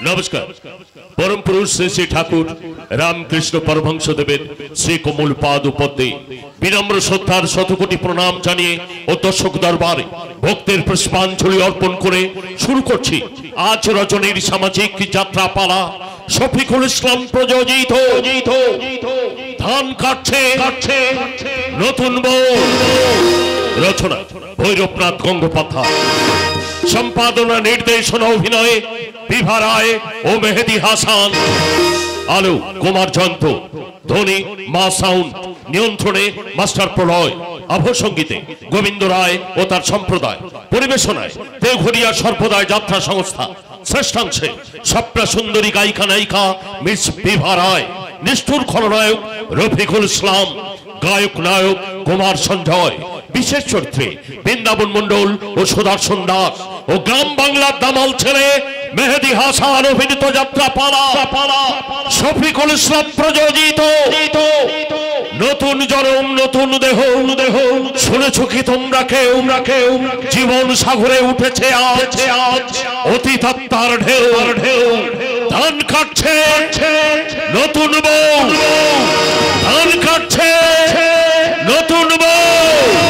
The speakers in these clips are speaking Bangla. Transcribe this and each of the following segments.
नमस्कार परम पुरुष श्री श्री ठाकुर रामकृष्ण परमहंसदेवेर श्री कोमल पाद पद्मे विनम्र श्रद्धार शतकोटी प्रणाम जानिए और दर्शक दरबारे भक्तेर पुष्पांजलि अर्पण करे शुरू करछि आज रजनीर सामाजिक यात्रा पाला शफिकुल इस्लाम प्रयोजित धान काटছে नतून बউ रचना भैरवनाथ गंगोपाध्याय सम्पादना निर्देशना अभिनय विभा राय ओ मेहेदी हासान आलो कुमार जयंत ध्वनि मा साउंड नियंत्रणे मास्टर प्रलय आभसंगीते गोविंद राय और तार सम्प्रदाय परिवेशनाय देवघरिया सर्वदाय यात्रा संस्था श्रेष्ठांशे स्वप्न सुंदरी गायिका नायिका मिस विभा राय निष्ठुर खलनायक रफिकुल इस्लाम गायक नायक कुमार संजय विशेष चरित्रे बृंदावन मंडल और सुदर्शन दास और ग्राम बांगला दामाल छेले मेहेदी हासान अभिनीत यात्रा पाला शफिकुल इस्लाम प्रयोजित नतून जन्म नतून देह शुनेছো কি তোমরা কেউ জীবন সাগরে উঠেছে আজ অতীত আত্মার ঢেউ ধান কাটছে নতুন বউ ধান কাটছে নতুন বউ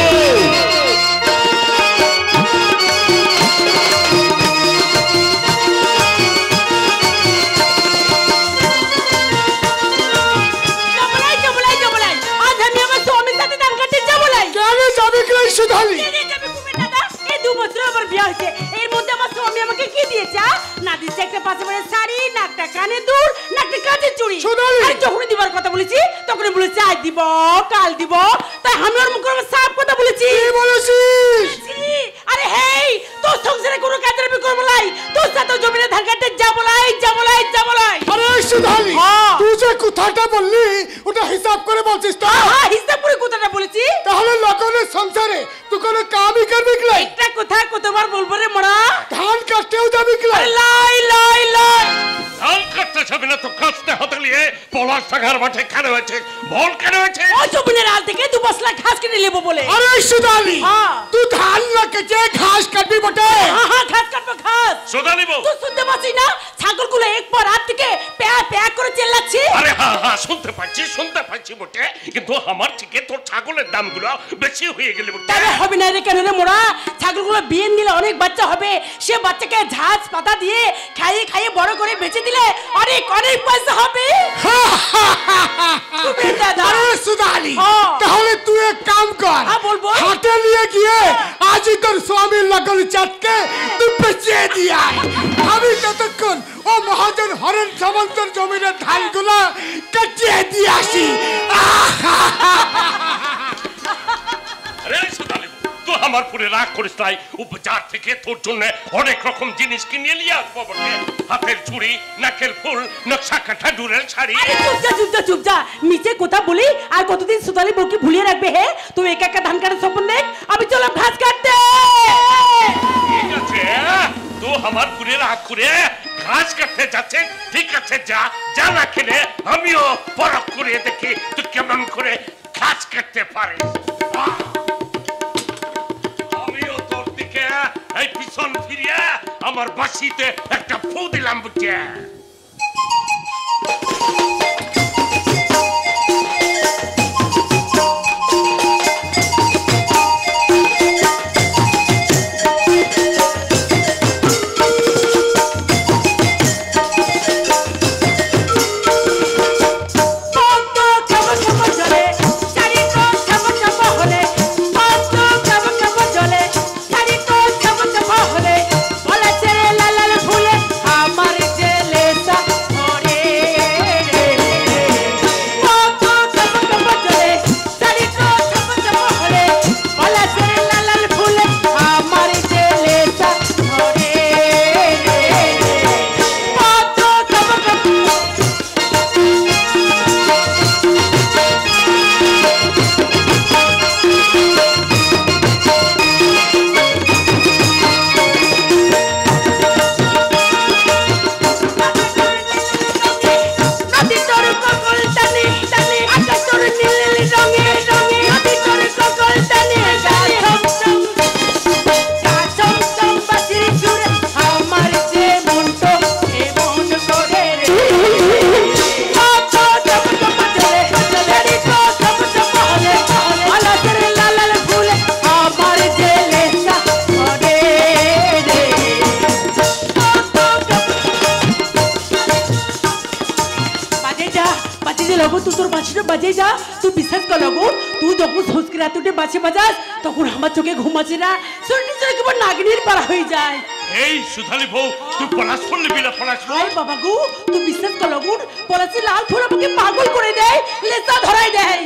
তুই তোর বাঁশিটা বাজিয়ে যা। তুই বিশ্বাস কর লগন, তুই যখন সংস্কৃত রাতুটে বাঁশি বাজাস তখন আমার চোখে ঘুম আসে না, শরীরটা কেবল নাগিনীর পাড়া হয়ে যায়। এই সুধালি বউ, তুই পলাশ করলি না? পলাশ আয় বাবা গো, তুই বিশ্বাস কর লগন, পলাশি লাল ফুল আমাকে পাগল করে দেয়, লেসা ধরাই দেয়।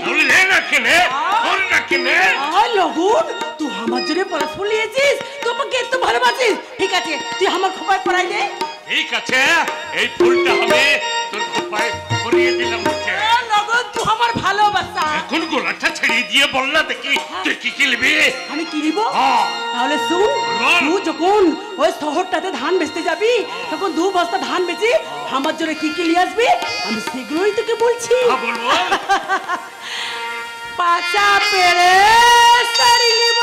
আয় লগন, তুই আমার জন্য পলাশ ফুল নিয়েছিস, তোমাকে এত ভালোবাসিস, ঠিক আছে তুই আমার খোপায় পরাই দে। ঠিক আছে, এই ফুলটা আমি তোর খোপায় পরিয়ে দিলাম। লগন তুই আমার ভালোবাসা। এখন গোলাটা ছেড়ে দিয়ে বল না দেখি তুই কি কিনবি? আমি কিনব? তাহলে শুন, তুই যখন ওই শহরটাতে ধান বেচতে যাবি তখন 2 বস্তা ধান বেচি আমার জন্য কি কি নিয়ে আসবি, আমি সেগুলোই তোকে বলছি। বলবো। পাঁচা পেড়ে শাড়ি লিব,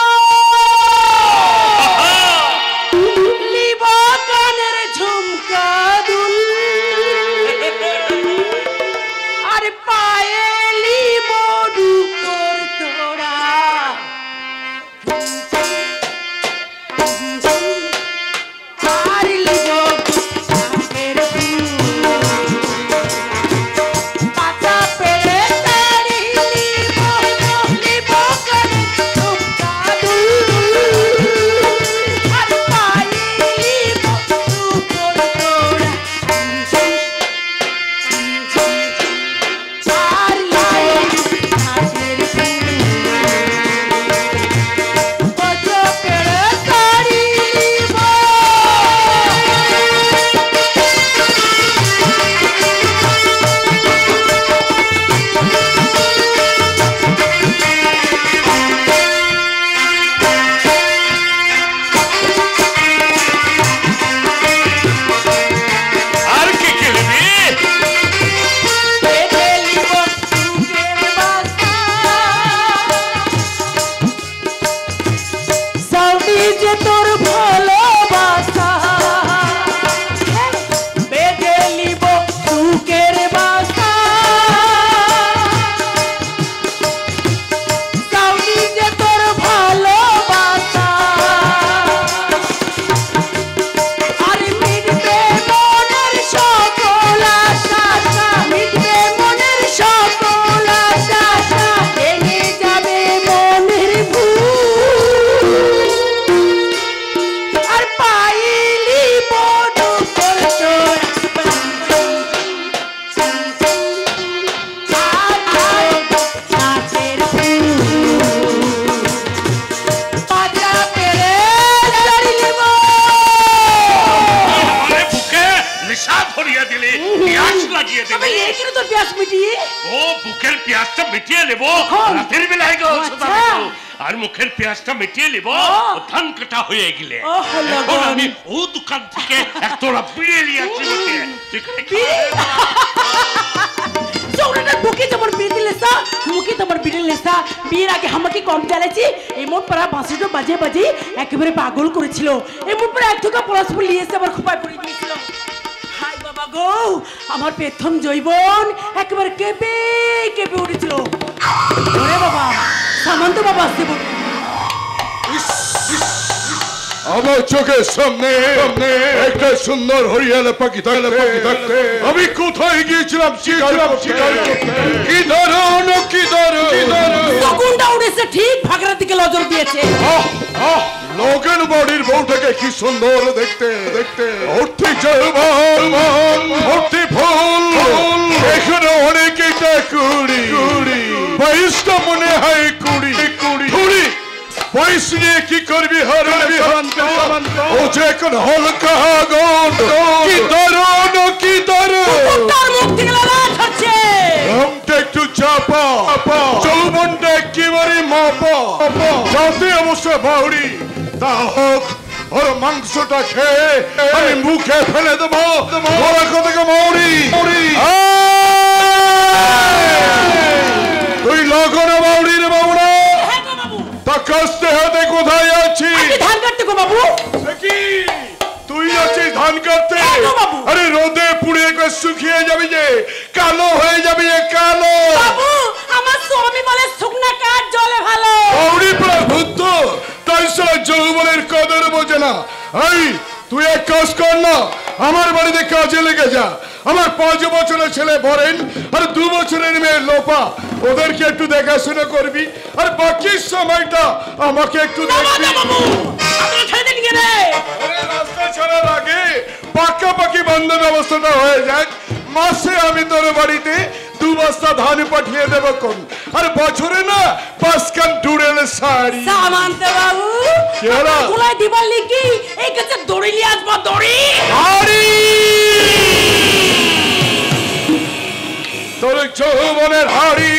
লিব কানের ঝুমকা দুল, আর পায়ে লিব রূপোর তোড়া, আর লিব কানের ফুল। পাঁচা পেড়ে শাড়ি লিব, লিব কানের ঝুমকা দুল, আর পায়ে লিব রূপোর তোড়া, আর লিব কানের ফুল। পাঁচা পেড়ে শাড়ি লিব। আর কি কিনবি? বেঁধে লিব সুখের বাসা, সাউনি যে তোর ভালোবাসা, বেঁধে লিব সুখের বাসা, সাউনি যে তোর ভালোবাসা, আর মিটবে মনের সকল আশা, মিটবে মনের সকল আশা, ভেঙে যাবে মনের ভুল, আর পাইলি বড় তোর নাচের ফুল। পাঁচা পেড়ে শাড়ি লিব। আরে বুকে লিসা ধরিয়ে দিলি, পিয়াস লাগিয়ে আমি দিলি। এখানে তোর প্যাস মিটিয়ে। ও বুকের পিয়াসটা মিটিয়ে নেব কখন? রাতের বেলায় গো আচ্ছা। সুধালি বউ। আর মুখের পিয়াসটা মিটিয়ে নেব ধান কাটা হয়ে গেলে। ওহ, এখন লগন। আমি ও দোকান থেকে একটা বিড়ে নিয়ে আসছি বটে। সেখানে চৌড়াটা বুকে যেমন বিড়ি লেসা, মুখে তোমার বিড়ি লেসা, বিয়ের আগে আমাকে কম জ্বালেছি, এমন পাড়া বাঁশিটা বাজে বাজে একেবারে পাগল করেছিল, এমন পাড়া এক ঠোকা পলাশ ফুল নিয়ে এসে আমার খোপায় পড়ে দিয়েছিল। হাই বাবা গো, আমার প্রথম জৈবন একেবারে কেঁপে কেঁপে উঠেছিল। ওরে বাবা, সামন্ত বাবা আসতে বল। আমার চোখের সামনে একটা সুন্দর হরিয়ালা পাখি থাকতে আমি কোথায় গিয়েছিলাম শিকার করতে। কি দারুণ, কি দারুণ। তখনটা উঠেছে ঠিক ভাগরার দিকে নজর দিয়েছে। লোকের বাড়ির বউটাকে কি সুন্দর দেখতে দেখতে, ভর্তি যৌবন, ভর্তি ফুল, এখানে অনেকটা কুড়ি, বয়সটা মনে হয় কুড়ি, বয়স নিয়ে কি করবি হারবি হারান্ত, ও যে এখন হলকা আগুন। কি দারুণ, কি দারুণ। তার মুখ থেকে লালা ছাড়ছে। রংটা একটু চাপা, যৌবনটা একেবারে মাপা, যাতে অবশ্য বাউরি তা হোক, ওর মাংসটা খেয়ে আমি মুখে ফেলে দেবো। ওরা কোথাকে মৌরি, তুই লগনে বাউরি রে বাবুরা, হ্যাঁ গো বাবু। তা কাস্তে হাতে কোথায় আছি? আমি ধান কাটতে গো বাবু। কি তুই আছিস ধান কাটতে? হ্যাঁ গো বাবু। আরে রোদে পুড়ে একবার শুকিয়ে যাবি, যে কালো হয়ে যাবি, কালো। বাবু, আমার স্বামী বলে শুকনা কাঠ জলে ভালো। বাউরি প্রায় ভূত, তাই সারা যৌবনের কদর বোঝে না। এই তুই এক কাজ কর না, আমার বাড়িতে কাজে লেগে যা। আমার 5 বছরের ছেলে বরেন আর 2 বছরের মেয়ে লোপা, ওদেরকে একটু দেখাশোনা করবি, আর বাকি সময়টা আমাকে একটু দেখবি। রাস্তা ছাড়ার আগে পাকাপাকি বন্ধ ব্যবস্থাটা হয়ে যাক। মাসে আমি তোর বাড়িতে 2 বস্তা ধান পাঠিয়ে দেব কোন, আর বছরে না 5 খান ডুরেল শাড়ি। সামান্তে বাবু কি হলো? তোলাই দিবার লিখি এই কাছে দড়ি নিয়ে আসবো, দড়ি। হাড়ি তোর যৌবনের হাড়ি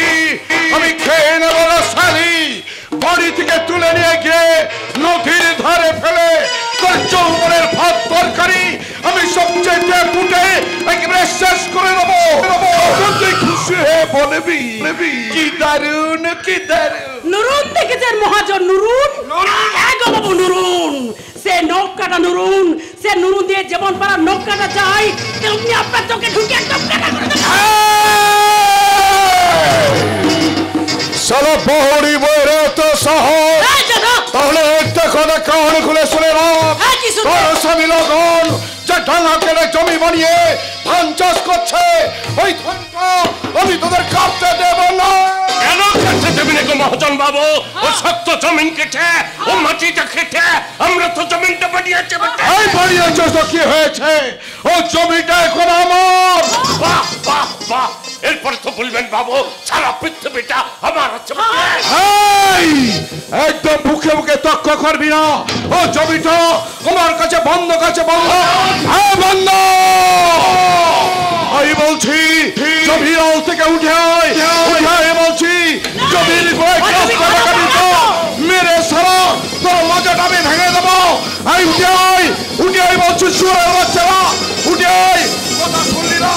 আমি খেয়ে নেব না শালি। বাড়ি থেকে তুলে নিয়ে গিয়ে নদীর ধারে ফেলে তোর যৌবনের ভাত তরকারি আমি সবচেয়ে ফুটে একেবারে শেষ করে দেবো। তুই খুশি হয়ে বলবি কি দারুণ, কি দারুণ। নুরুন দেখেছেন মহাজন? নুরুন, হ্যাঁ গো বাবু, নুরুন। সে নখ কাটা নুরুন, সে নুরুন দিয়ে যেমন পারা নখ কাটা যায় তেমনি আপনার চোখে ঢুকে একদম কাটা করে দেবে। সালা বহরি বইরে তো সহজ। তাহলে একটা কথা কান খুলে শুনে তোর স্বামী লগন যে ডাঙা কেটে জমি বানিয়ে ধান চাষ করছে, ওই ধানটা আমি তোদের কাটতে দেব না। কেন কাটতে দেবেন গো মহাজন বাবু? ও শক্ত জমিন কেটে, ও মাটিটা কেটে আমরা তো জমিনটা বানিয়েছি। এই বানিয়েছ তো কি হয়েছে? ও জমিটা এখন আমার। বাহ বাহ বাহ, এরপর তো বলবেন বাবু সারা পৃথিবীটা আমার আছে। একদম মুখে মুখে তর্ক করবি না। ও জমিটা আমার কাছে বন্ধ, কাছে বন্ধ, হ্যাঁ বন্ধ। আমি বলছি জমির আল থেকে উঠে আয়, উঠে আয় বলছি। জমির মেরে সারা তোর মজাটা আমি ভেঙে দেবো। আমি উঠে আয়, উঠে আয় বলছি, শুয়ারের বাচ্চারা উঠে আয়। কথা শুনলি না?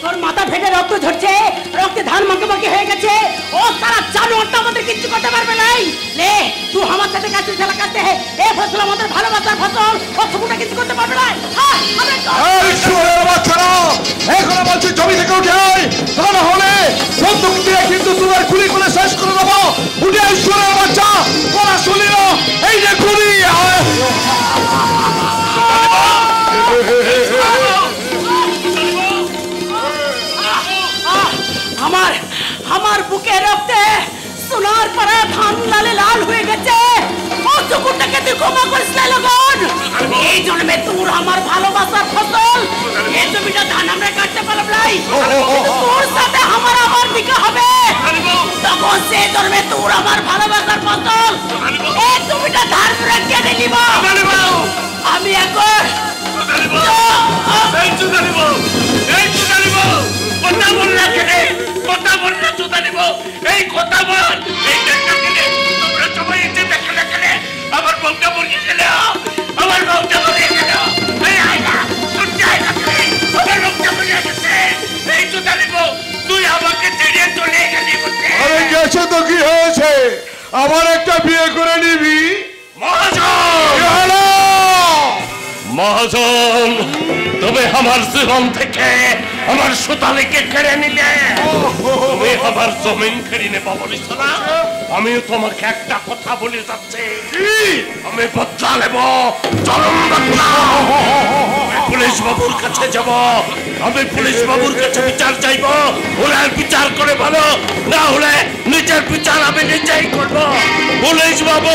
তোর মাথা ফেটে রক্ত ঝরছে, রক্তে ধান মাখামাখি হয়ে গেছে। ও সারা জানোয়ারটা আমাদের কিচ্ছু করতে পারবে নাই। লে তুই আমার সাথে কাছে খেলা কাটতে হে, এ ফসল আমাদের ভালোবাসার ফসল, ও ছুটা কিছু করতে পারবে না। এখন বলছি জমি থেকে উঠে আয়, তা না হলে বন্দুক দিয়ে কিন্তু তোমার গুলি করে শেষ করে দেবো। উঠে আয় সুরের বাচ্চা, করা শুনি না, এই যে গুলি। আমার বুকে রক্তে সোনার পাড়া ধান লালে লাল হয়ে গেছে। ও চুকুরটাকে তুই ক্ষমা করিস না লগন। এই জন্মে তোর আমার ভালোবাসার ফসল, এই জমিটা ধান আমরা কাটতে পারলাম নাই। তোর সাথে আমার আবার বিকা হবে, তখন সে জন্মে তোর আমার ভালোবাসার ফসল, এই জমিটা ধান আমরা কেটে নিব। আমি এখন এই কথা বল, তোমরা সবাই এসে দেখে দেখে আমার বউটা মরিয়ে গেল, আমার বউটা মরিয়ে গেল। আমার বউটা মরিয়ে গেছে। এই তো জানিব তুই আমাকে ছেড়ে চলে গেলি। আরে গেছে তো কি হয়েছে? আবার একটা বিয়ে করে নিবি। মহাজন, তুমি আমার জীবন থেকে আমার সুতালিকে কেড়ে নিলে, তুমি আমার জমিন কেড়ে নেবা বলিস না? আমিও তোমাকে একটা কথা বলে যাচ্ছি, আমি বদলা নেব। চরম বদলা। পুলিশ বাবুর কাছে যাব, আমি পুলিশ বাবুর কাছে বিচার চাইব। ওরা বিচার করে ভালো, না হলে নিজের বিচার আমি নিজেই করব। পুলিশ বাবু,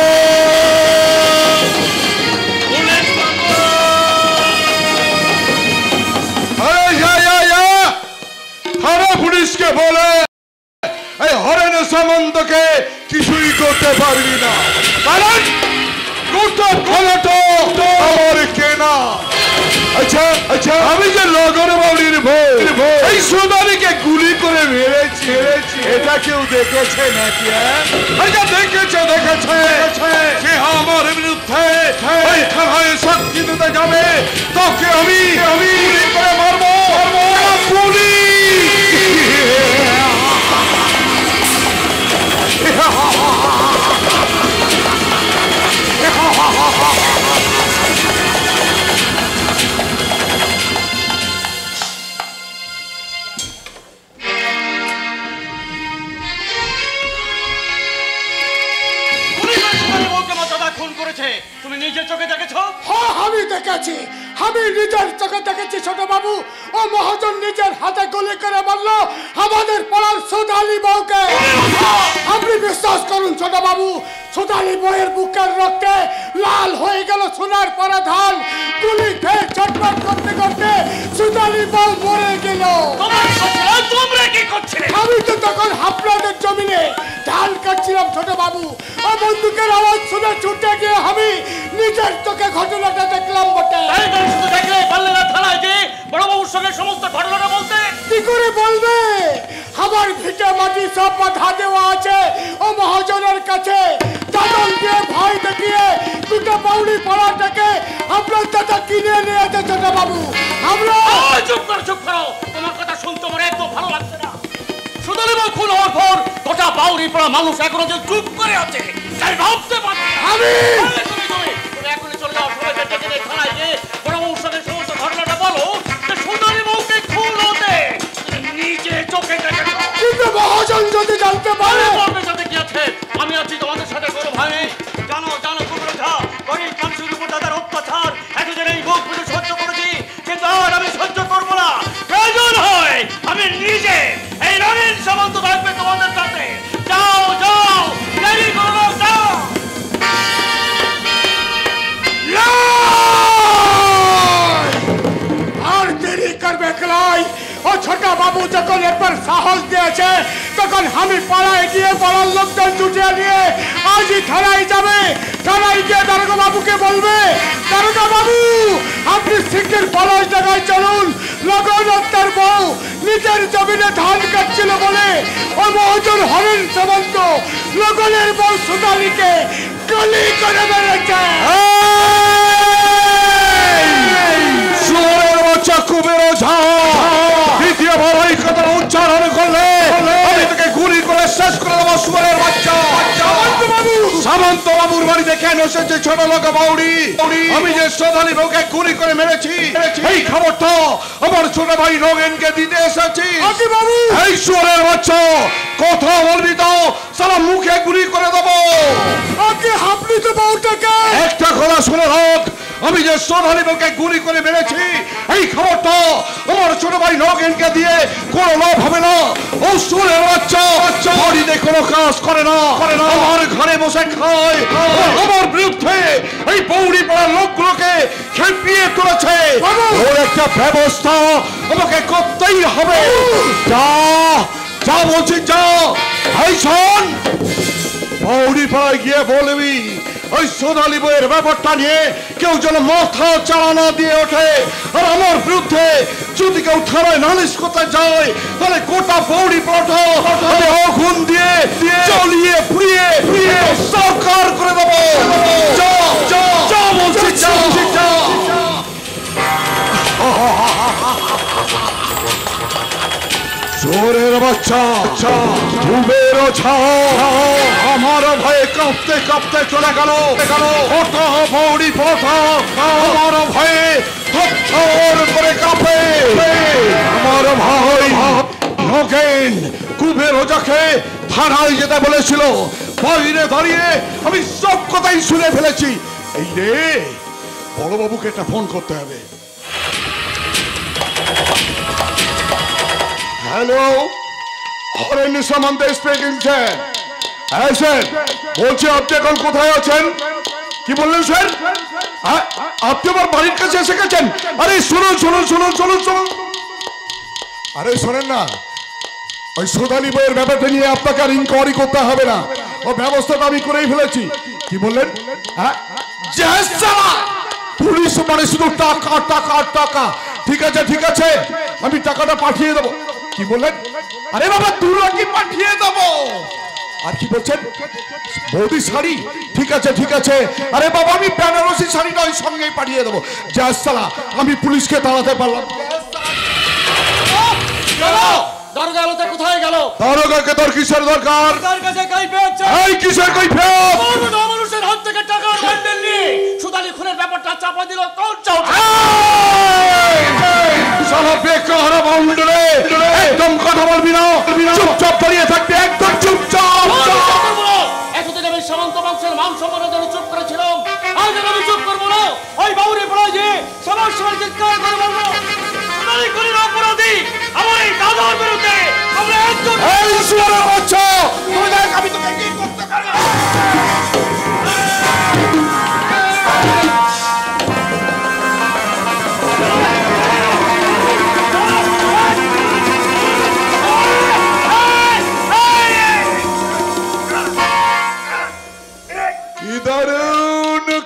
পুলিশ বাবু। থানা পুলিশকে বলে এই হরেন সামন্তকে কিছুই করতে পারবি না, কারণ গোটা থানাটা আমার কেনা। আচ্ছা আচ্ছা, আমি যে লগন বাউলির বউ, এই সোনালীকে গুলি করে মেরেছি, এটা কেউ দেখেছে নাকি? আচ্ছা দেখেছে, দেখেছে। সে আমার বিরুদ্ধে ওই থানায় সাক্ষী দিতে যাবে, তোকে আমি গুলি করে মারবো। পুলিশ ঘটেছে তুমি নিজের চোখে দেখেছো? হ্যাঁ আমি দেখেছি, আমি নিজের চোখে দেখেছি ছোট বাবু। ও মহাজন নিজের হাতে গুলি করে মারল আমাদের পাড়ার সোদালি বউকে। আপনি বিশ্বাস করুন ছোট বাবু, সোদালি বউয়ের বুকের রক্তে লাল হয়ে গেল সোনার পাড়া ধান। গুলি খেয়ে ছটফট করতে করতে সোদালি বউ মরে গেল। তোমরা কি করছিলে? আমি তো তখন আপনাদের জমিনে ধান কাটছিলাম ছোট বাবু। ও বন্দুকের আওয়াজ শুনে ছুটে গিয়ে আমি নিজের চোখে ঘটনাটা দেখলাম বটে। তাই তো শুধু দেখলে পারলে না থানায় যে বড়বাবুর সঙ্গে সমস্ত ঘটনাটা বলতে? কি করে বলবে? আমার ভিটে মাটি সব বাধা দেওয়া আছে ও মহাজনের কাছে। দাদন দিয়ে ভয় দেখিয়ে দুটো বাউরি পাড়াটাকে আপনার দাদা কিনে নিয়েছে ছোট বাবু। আমরা চুপ করো, তোমার কথা শুনতে আমার একদম ভালো লাগছে না। সুদালি বউ খুন হওয়ার পর গোটা বাউরি পাড়া মানুষ এখনো যে চুপ করে আছে তাই ভাবতে পারছি না। তুমি এখনই চলে যাও, সবাইকে ডেকে নিয়ে থানায় গিয়ে বড়বাবুর সঙ্গে সমস্ত ঘটনাটা বলো যে সুদালি বউকে খুন হতে নিজে চোখে দেখেছো। কিন্তু মহাজন যদি জানতে পারে? বলবে সাথে কি আছে, আমি আছি তোমাদের সাথে কোনো ভাই নেই। জানো কুকুরঝা গরিব মানুষের উপর দাদার অত্যাচার এতদিন এই বুক পুজো সহ্য করেছি, কিন্তু আর আমি সহ্য করবো না। প্রয়োজন হয় আমি নিজে এই রঙিন সামন্ত থাকবে তোমাদের সাথে। যাও দেরি করো না, যাও। আর দেরি করবে ক্লাই? ও ছোট বাবু যখন একবার সাহস দিয়েছে তখন আমি পাড়ায় গিয়ে পাড়ার লোকজন জুটিয়ে নিয়ে আজই থানায় যাবে। থানায় গিয়ে দারোগা বাবুকে বলবে, দারোগা বাবু আপনি শিক্ষের পলাশ জায়গায় চলুন। লগন তার বউ নিজের জমিনে ধান কাটছিল বলে ও মহাজন হরেন সামন্ত লগনের বউ সুদালিকে গুলি করে মেরেছে। কুবেরো দ্বিতীয়বার ওই কথা উচ্চারণ করলে আমি তোকে গুলি করে শেষ করে দেবো সুরের বাচ্চা। সামন্ত বাবুর বাড়িতে কেন এসেছে ছোট লোক বাউরি? আমি যে সোদালি বউকে গুলি করে মেরেছি এই খবরটা আমার ছোট ভাই নগেনকে দিতে এসেছি। এই সুরের বাচ্চা কথা বলবি তো সারা মুখে গুলি করে দেবো। আপনি তো বউটাকে একটা কথা শুনে রাখ, আমি যে সোনালি বউকে গুলি করে মেরেছি এই খবরটা আমার ছোট ভাই নগেনকে দিয়ে কোনো লাভ হবে না। ও সুরের বাচ্চা বাড়িতে কোনো কাজ করে না, আমার ঘরে বসে খায়। আমার বিরুদ্ধে এই বৌড়ি পাড়ার লোকগুলোকে খেপিয়ে তুলেছে। ওর একটা ব্যবস্থা আমাকে করতেই হবে। যা বলছি যা। এই শোন, বৌড়ি পাড়ায় গিয়ে বলবি ওই সোনালি বইয়ের ব্যাপারটা নিয়ে কেউ যেন মাথা চালানো দিয়ে ওঠে। আর আমার বিরুদ্ধে যদি কেউ থানায় নালিশ করতে যায় তাহলে গোটা বৌড়ি পাড়াটা আমি আগুন দিয়ে জ্বালিয়ে পুড়িয়ে সরকার করে দেবো। যা বলছি যা। চোরের বাচ্চা ডুবের আমার ভয়ে কাঁপতে কাঁপতে চলে গেল। ফটো বৌড়ি ফটো আমার ভয়ে থর করে কাঁপে। আমার ভাই নগেন কুবের ওজাকে থানায় যেতে বলেছিল, বাইরে দাঁড়িয়ে আমি সব কথাই শুনে ফেলেছি। এই রে বড়বাবুকে একটা ফোন করতে হবে। হ্যালো, হরেন সামন্ত স্পিকিং স্যার। হ্যাঁ স্যার বলছি, আপনি এখন কোথায় আছেন? কি বললেন স্যার? আপনি আমার বাড়ির কাছে এসে গেছেন? আরে শুনুন। আরে শোনেন না, ওই সোদালি বইয়ের ব্যাপারটা নিয়ে আপনাকে আর ইনকোয়ারি করতে হবে না, ও ব্যবস্থাটা আমি করেই ফেলেছি। কি বললেন? হ্যাঁ পুলিশ মানে শুধু টাকা। ঠিক আছে আমি টাকাটা পাঠিয়ে দেবো। কি বললেন? আরে বাবা 2 লাখ পাঠিয়ে দেবো। আর কি বলছেন? বৌদি শাড়ি? ঠিক আছে। আরে বাবা আমি বেনারসি শাড়িটা ওই সঙ্গেই পাঠিয়ে দেবো। সালা আমি পুলিশকে তাড়াতে পারলাম। দারোগা আলোতে কোথায় গেল? দারোগাকে তোর কিসের দরকার? তার কাছে কৈফিয়ত চাই। এই কিসের কৈফিয়ত? মানুষের হাত থেকে টাকার বান্ডেল নিয়ে সুদালি খুনের ব্যাপারটা চাপা দিল কোন চাউটা? সালা বেকার বাউন্ডারে একদম কথা বলবি না, চুপচাপ দাঁড়িয়ে থাকবি, একদম চুপচাপ। এতদিন আমি সামন্ত বংশের মান সম্মানের জন্য চুপ করেছিলাম, চিৎকার করে বলবো সোনালী খুনির অপরাধী আমার এই দাদার বিরুদ্ধে আমরা একজন এই শুয়ারের বাচ্চা তুই দেখ আমি তোকে কি করতে পারি।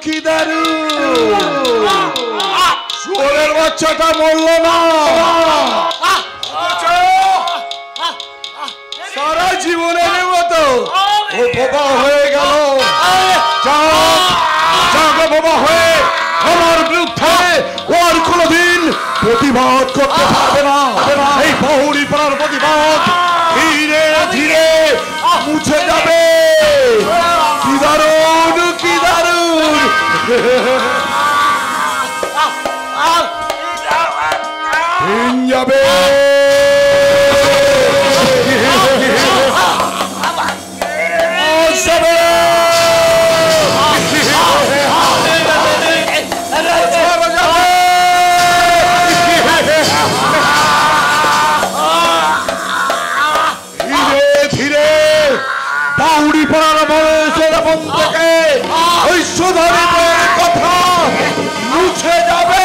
কি দারুণ শুয়োরের বাচ্চাটা মরল না, সারা জীবনের মতো ও বোবা হয়ে গেল। যাকে বোবা হয়ে আমার বিরুদ্ধে ওর কোনোদিন প্রতিবাদ করতে পারবে না। এই বহুরি পাড়ার প্রতিবাদ ধীরে ধীরে মুছে যাবে। কি দারুণ, কি দারুণ। যাবে বাউড়ি পাড়ার মানুষের মন থেকে ওই সুধারিতের কথা মুছে যাবে।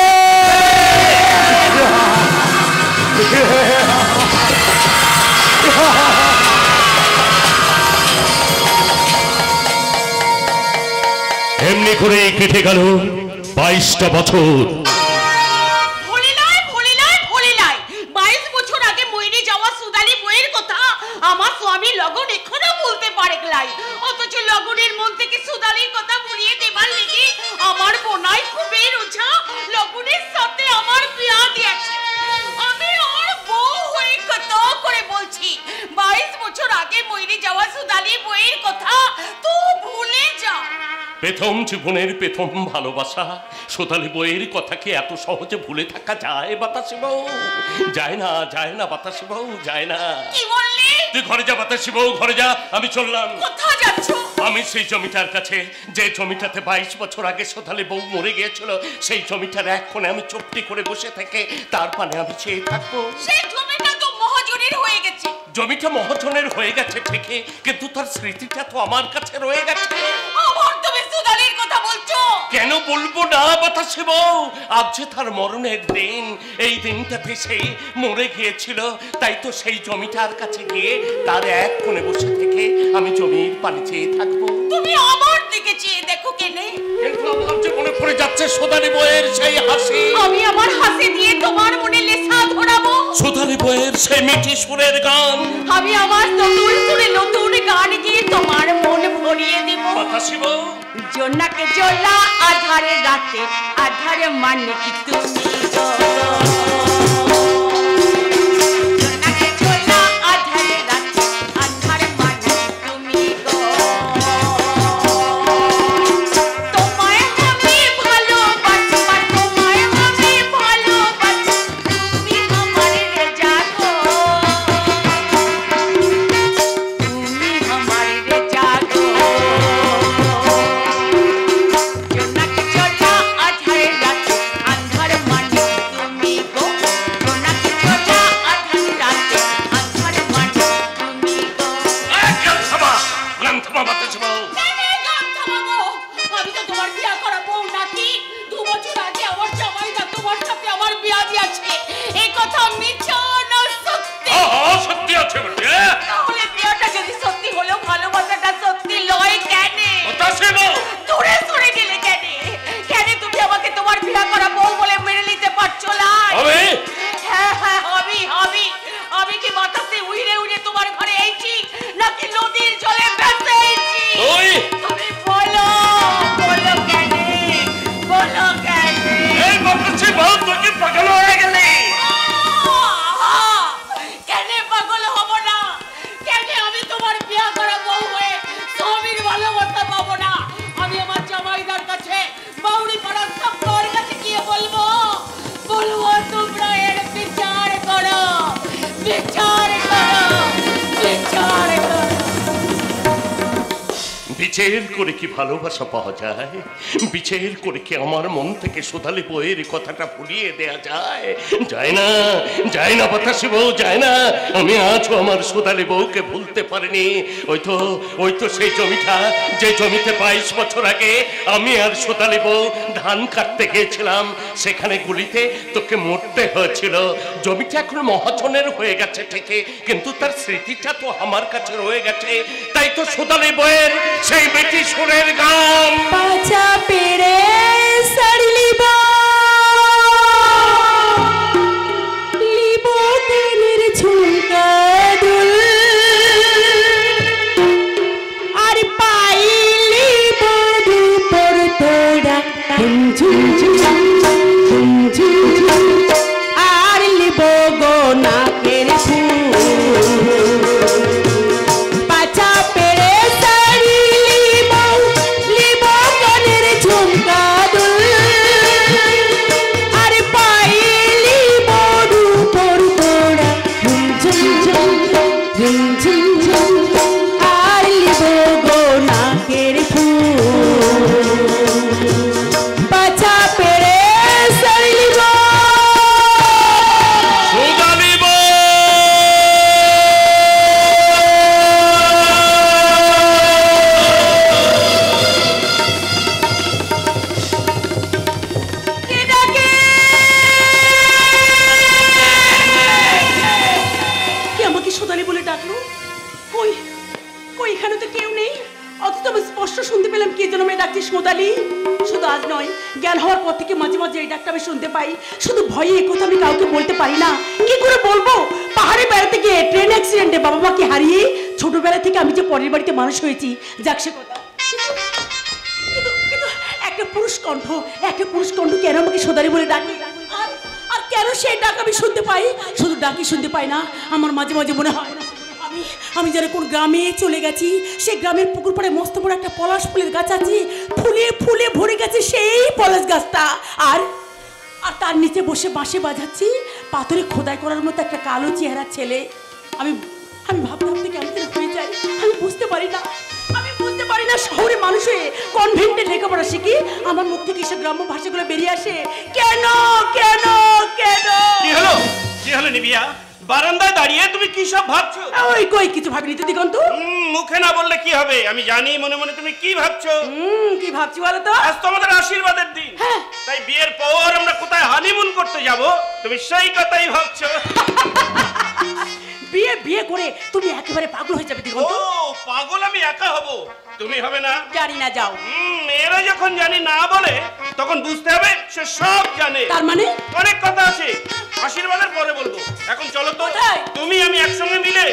এমনি করে কেটে গেল 22টা বছর। আমার স্বামী লগন এখনো বলতে পারে গলাই, অথচ লগনের মন থেকে সুদালির কথা মুড়িয়ে দেবার লেগে আমার বোনাই খুবই রোজা লগনের সাথে আমার বিয়া দিয়েছে। আমি ওর বউ হয়ে কত করে বলছি 22 বছর আগে মরে যাওয়া সুদালি বইয়ের কথা তো ভুলে যা। প্রথম জীবনের প্রথম ভালোবাসা সোতালি বইয়ের কথা কি এত সহজে ভুলে থাকা যায় বাতাসি বউ? যায় না, যায় না বাতাসি বউ, যায় না। কি বললি? তুই ঘরে যা বাতাসি বউ, ঘরে যা। আমি চললাম। কোথায় যাচ্ছ? আমি সেই জমিটার কাছে, যে জমিটাতে 22 বছর আগে সোতালি বউ মরে গিয়েছিল, সেই জমিটার এক কোণে আমি চুপটি করে বসে থেকে তার পানে আমি চেয়ে থাকবো। সেই জমিটা তো মহাজনের হয়ে গেছে। জমিটা মহাজনের হয়ে গেছে ঠিকই, কিন্তু তার স্মৃতিটা তো আমার কাছে রয়ে গেছে। আমার তুমি সুদালির কথা বলছো? কেন বলবো না বাতাসি বউ? আজ যে তার মরণের দিন, এই দিনটাতে সে মরে গিয়েছিল, তাই তো সেই জমিটার কাছে গিয়ে তার এক কোণে বসে থেকে আমি জমির পানি চেয়ে থাকবো। তুমি আমার দিকে চেয়ে দেখো কেনে? কিন্তু আমার যে মনে পড়ে যাচ্ছে সোদালি বইয়ের সেই হাসি। আমি আমার হাসি দিয়ে তোমার মনে লেসা ধরাবো। সোদালি বইয়ের সেই মিঠি সুরের গান আমি আমার নতুন সুরে নতুন গান দিয়ে তোমার মন ভরিয়ে দেব। বাতাসি বউ, জোনাকে জোলা আধারে রাতে আধারে মানে কি তুমি গো। জোনাকে জোলা আধারে রাতে আধারে মানে কি তুমি গো। তোমায় আমি ভালোবাসি, তোমায় আমি ভালোবাসি, তুমি আমার রেজা গো। তুমি আমার রেজা গো। জোনাকে জোলা আধারে রাতে আধারে মানে কি তুমি গো। বিচার করে কি ভালোবাসা পাওয়া যায়? বিচার করে কি আমার মন থেকে সোধালি বইয়ের কথাটা ভুলিয়ে দেয়া যায়? যায় না, যায় না বাতাসি বউ, যায় না। আমি আজও আমার সোধালি বউকে ভুলতে পারিনি। ওই তো সেই জমিটা, যে জমিতে 22 বছর আগে আমি আর সোধালি বউ ধান কাটতে গিয়েছিলাম। সেখানে গুলিতে তোকে মরতে হয়েছিল। জমিটা এখন মহাজনের হয়ে গেছে ঠিকই, কিন্তু তার স্মৃতিটা তো আমার কাছে রয়ে গেছে। তাই তো সোধালি বইয়ের সেই বেটি সুরের গান। পাছা পেরে সারলিব লিব কানের ঝুমকা দুল আর পাইলি বধু পর তোরা আর লিব গো নাকের ফুল পাছা পেরে সারি লিব কানের ঝুমকা দুল আর পাইলি বধু পর তোরা ঝুম আর লিব গো নাকের ফুল পাছা পেরে সারি লিব। সোধালি বউ কে ডাকে? কে আমাকে সোদালি বলে ডাকলো? কই কই, এখানে তো কেউ নেই, অথচ আমি স্পষ্ট শুনতে পেলাম কে যেন আমায় ডাকছে সোদালি। শুধু আজ নয়, জ্ঞান হওয়ার পর থেকে মাঝে মাঝে এই ডাকটা আমি শুনতে পাই। শুধু ভয়ে এ কথা আমি কাউকে বলতে পারি না। কি করে বলবো? পাহাড়ে বেড়াতে গিয়ে ট্রেন অ্যাক্সিডেন্টে বাবা মাকে হারিয়ে ছোটবেলা থেকে আমি যে পরের বাড়িতে মানুষ হয়েছি, যাক সে কথা। কিন্তু একটা পুরুষ কণ্ঠ কেন আমাকে সোদালি বলে ডাকে? আর কেন সেই ডাক আমি শুনতে পাই? শুধু ডাকি শুনতে পাই না, আমার মাঝে মাঝে মনে হয় আমি যেন কোন গ্রামে চলে গেছি। সেই গ্রামের পুকুর পাড়ে মস্ত বড় একটা পলাশ ফুলের গাছ আছে, ফুলে ফুলে ভরে গেছে সেই পলাশ গাছটা। আর তার নিচে বসে বাঁশি বাজাচ্ছি পাথরে খোদাই করার মতো একটা কালো চেহারা ছেলে। আমি ভাবতে ভাবতে কেমন হয়ে যাই, আমি বুঝতে পারি না। শহরে মানুষ হয়ে কনভেন্টে লেখাপড়া শিখি, আমার মুখ থেকে এসব গ্রাম্য ভাষাগুলো বেরিয়ে আসে কেন কেন কেন? কি হলো নিবিয়া? বারান্দায় দাঁড়িয়ে তুমি কি সব ভাবছো? ওই কই কিছু ভাবিনি তো দিগন্ত। মুখে না বললে কি হবে? আমি জানি মনে মনে তুমি কি ভাবছো। কি ভাবছি বলো তো? আজ তো আমাদের আশীর্বাদের দিন। হ্যাঁ। তাই বিয়ের পর আমরা কোথায় হানিমুন করতে যাব, তুমি সেই কথাই ভাবছো। বিয়ে করে তুমি একেবারে পাগল হয়ে যাবে দিগন্ত। ও পাগল আমি একা হব, তুমি হবে না? জানি না, যাও। মেয়েরা যখন জানি না বলে তখন বুঝতে হবে সে সব জানে। তার মানে অনেক কথা আছে, আশীর্বাদের পরে বলবো। এখন চলো তো তুমি আমি একসঙ্গে মিলে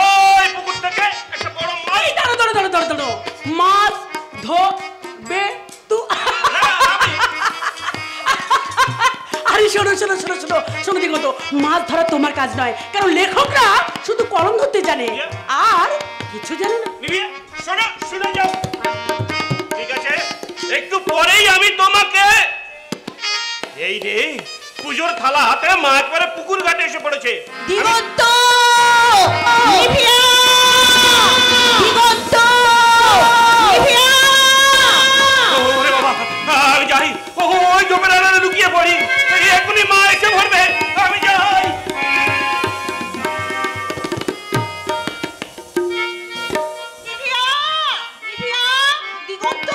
ওই পুকুর থেকে একটা বড় মাছ। দাঁড়ো মাছ ধরবে তু। আরে শোনো দিগন্ত, মাছ ধরা তোমার কাজ নয়, কারণ লেখকরা শুধু কলম ধরতে জানে আর কিছু জানে না। শোনো শুনে যাও, ঠিক আছে? একটু পরেই আমি তোমাকে এই রে পুজোর থালা হাতে মা একবারে পুকুর ঘাটে এসে পড়েছে। দিগন্ত নিভিয়া, দিগন্ত নিভিয়া। ওরে বাবা, আমি যাই, ওই জমির আড়ালে লুকিয়ে পড়ি, এখনই মা এসে ভরবে। আমি যাই। দিগন্ত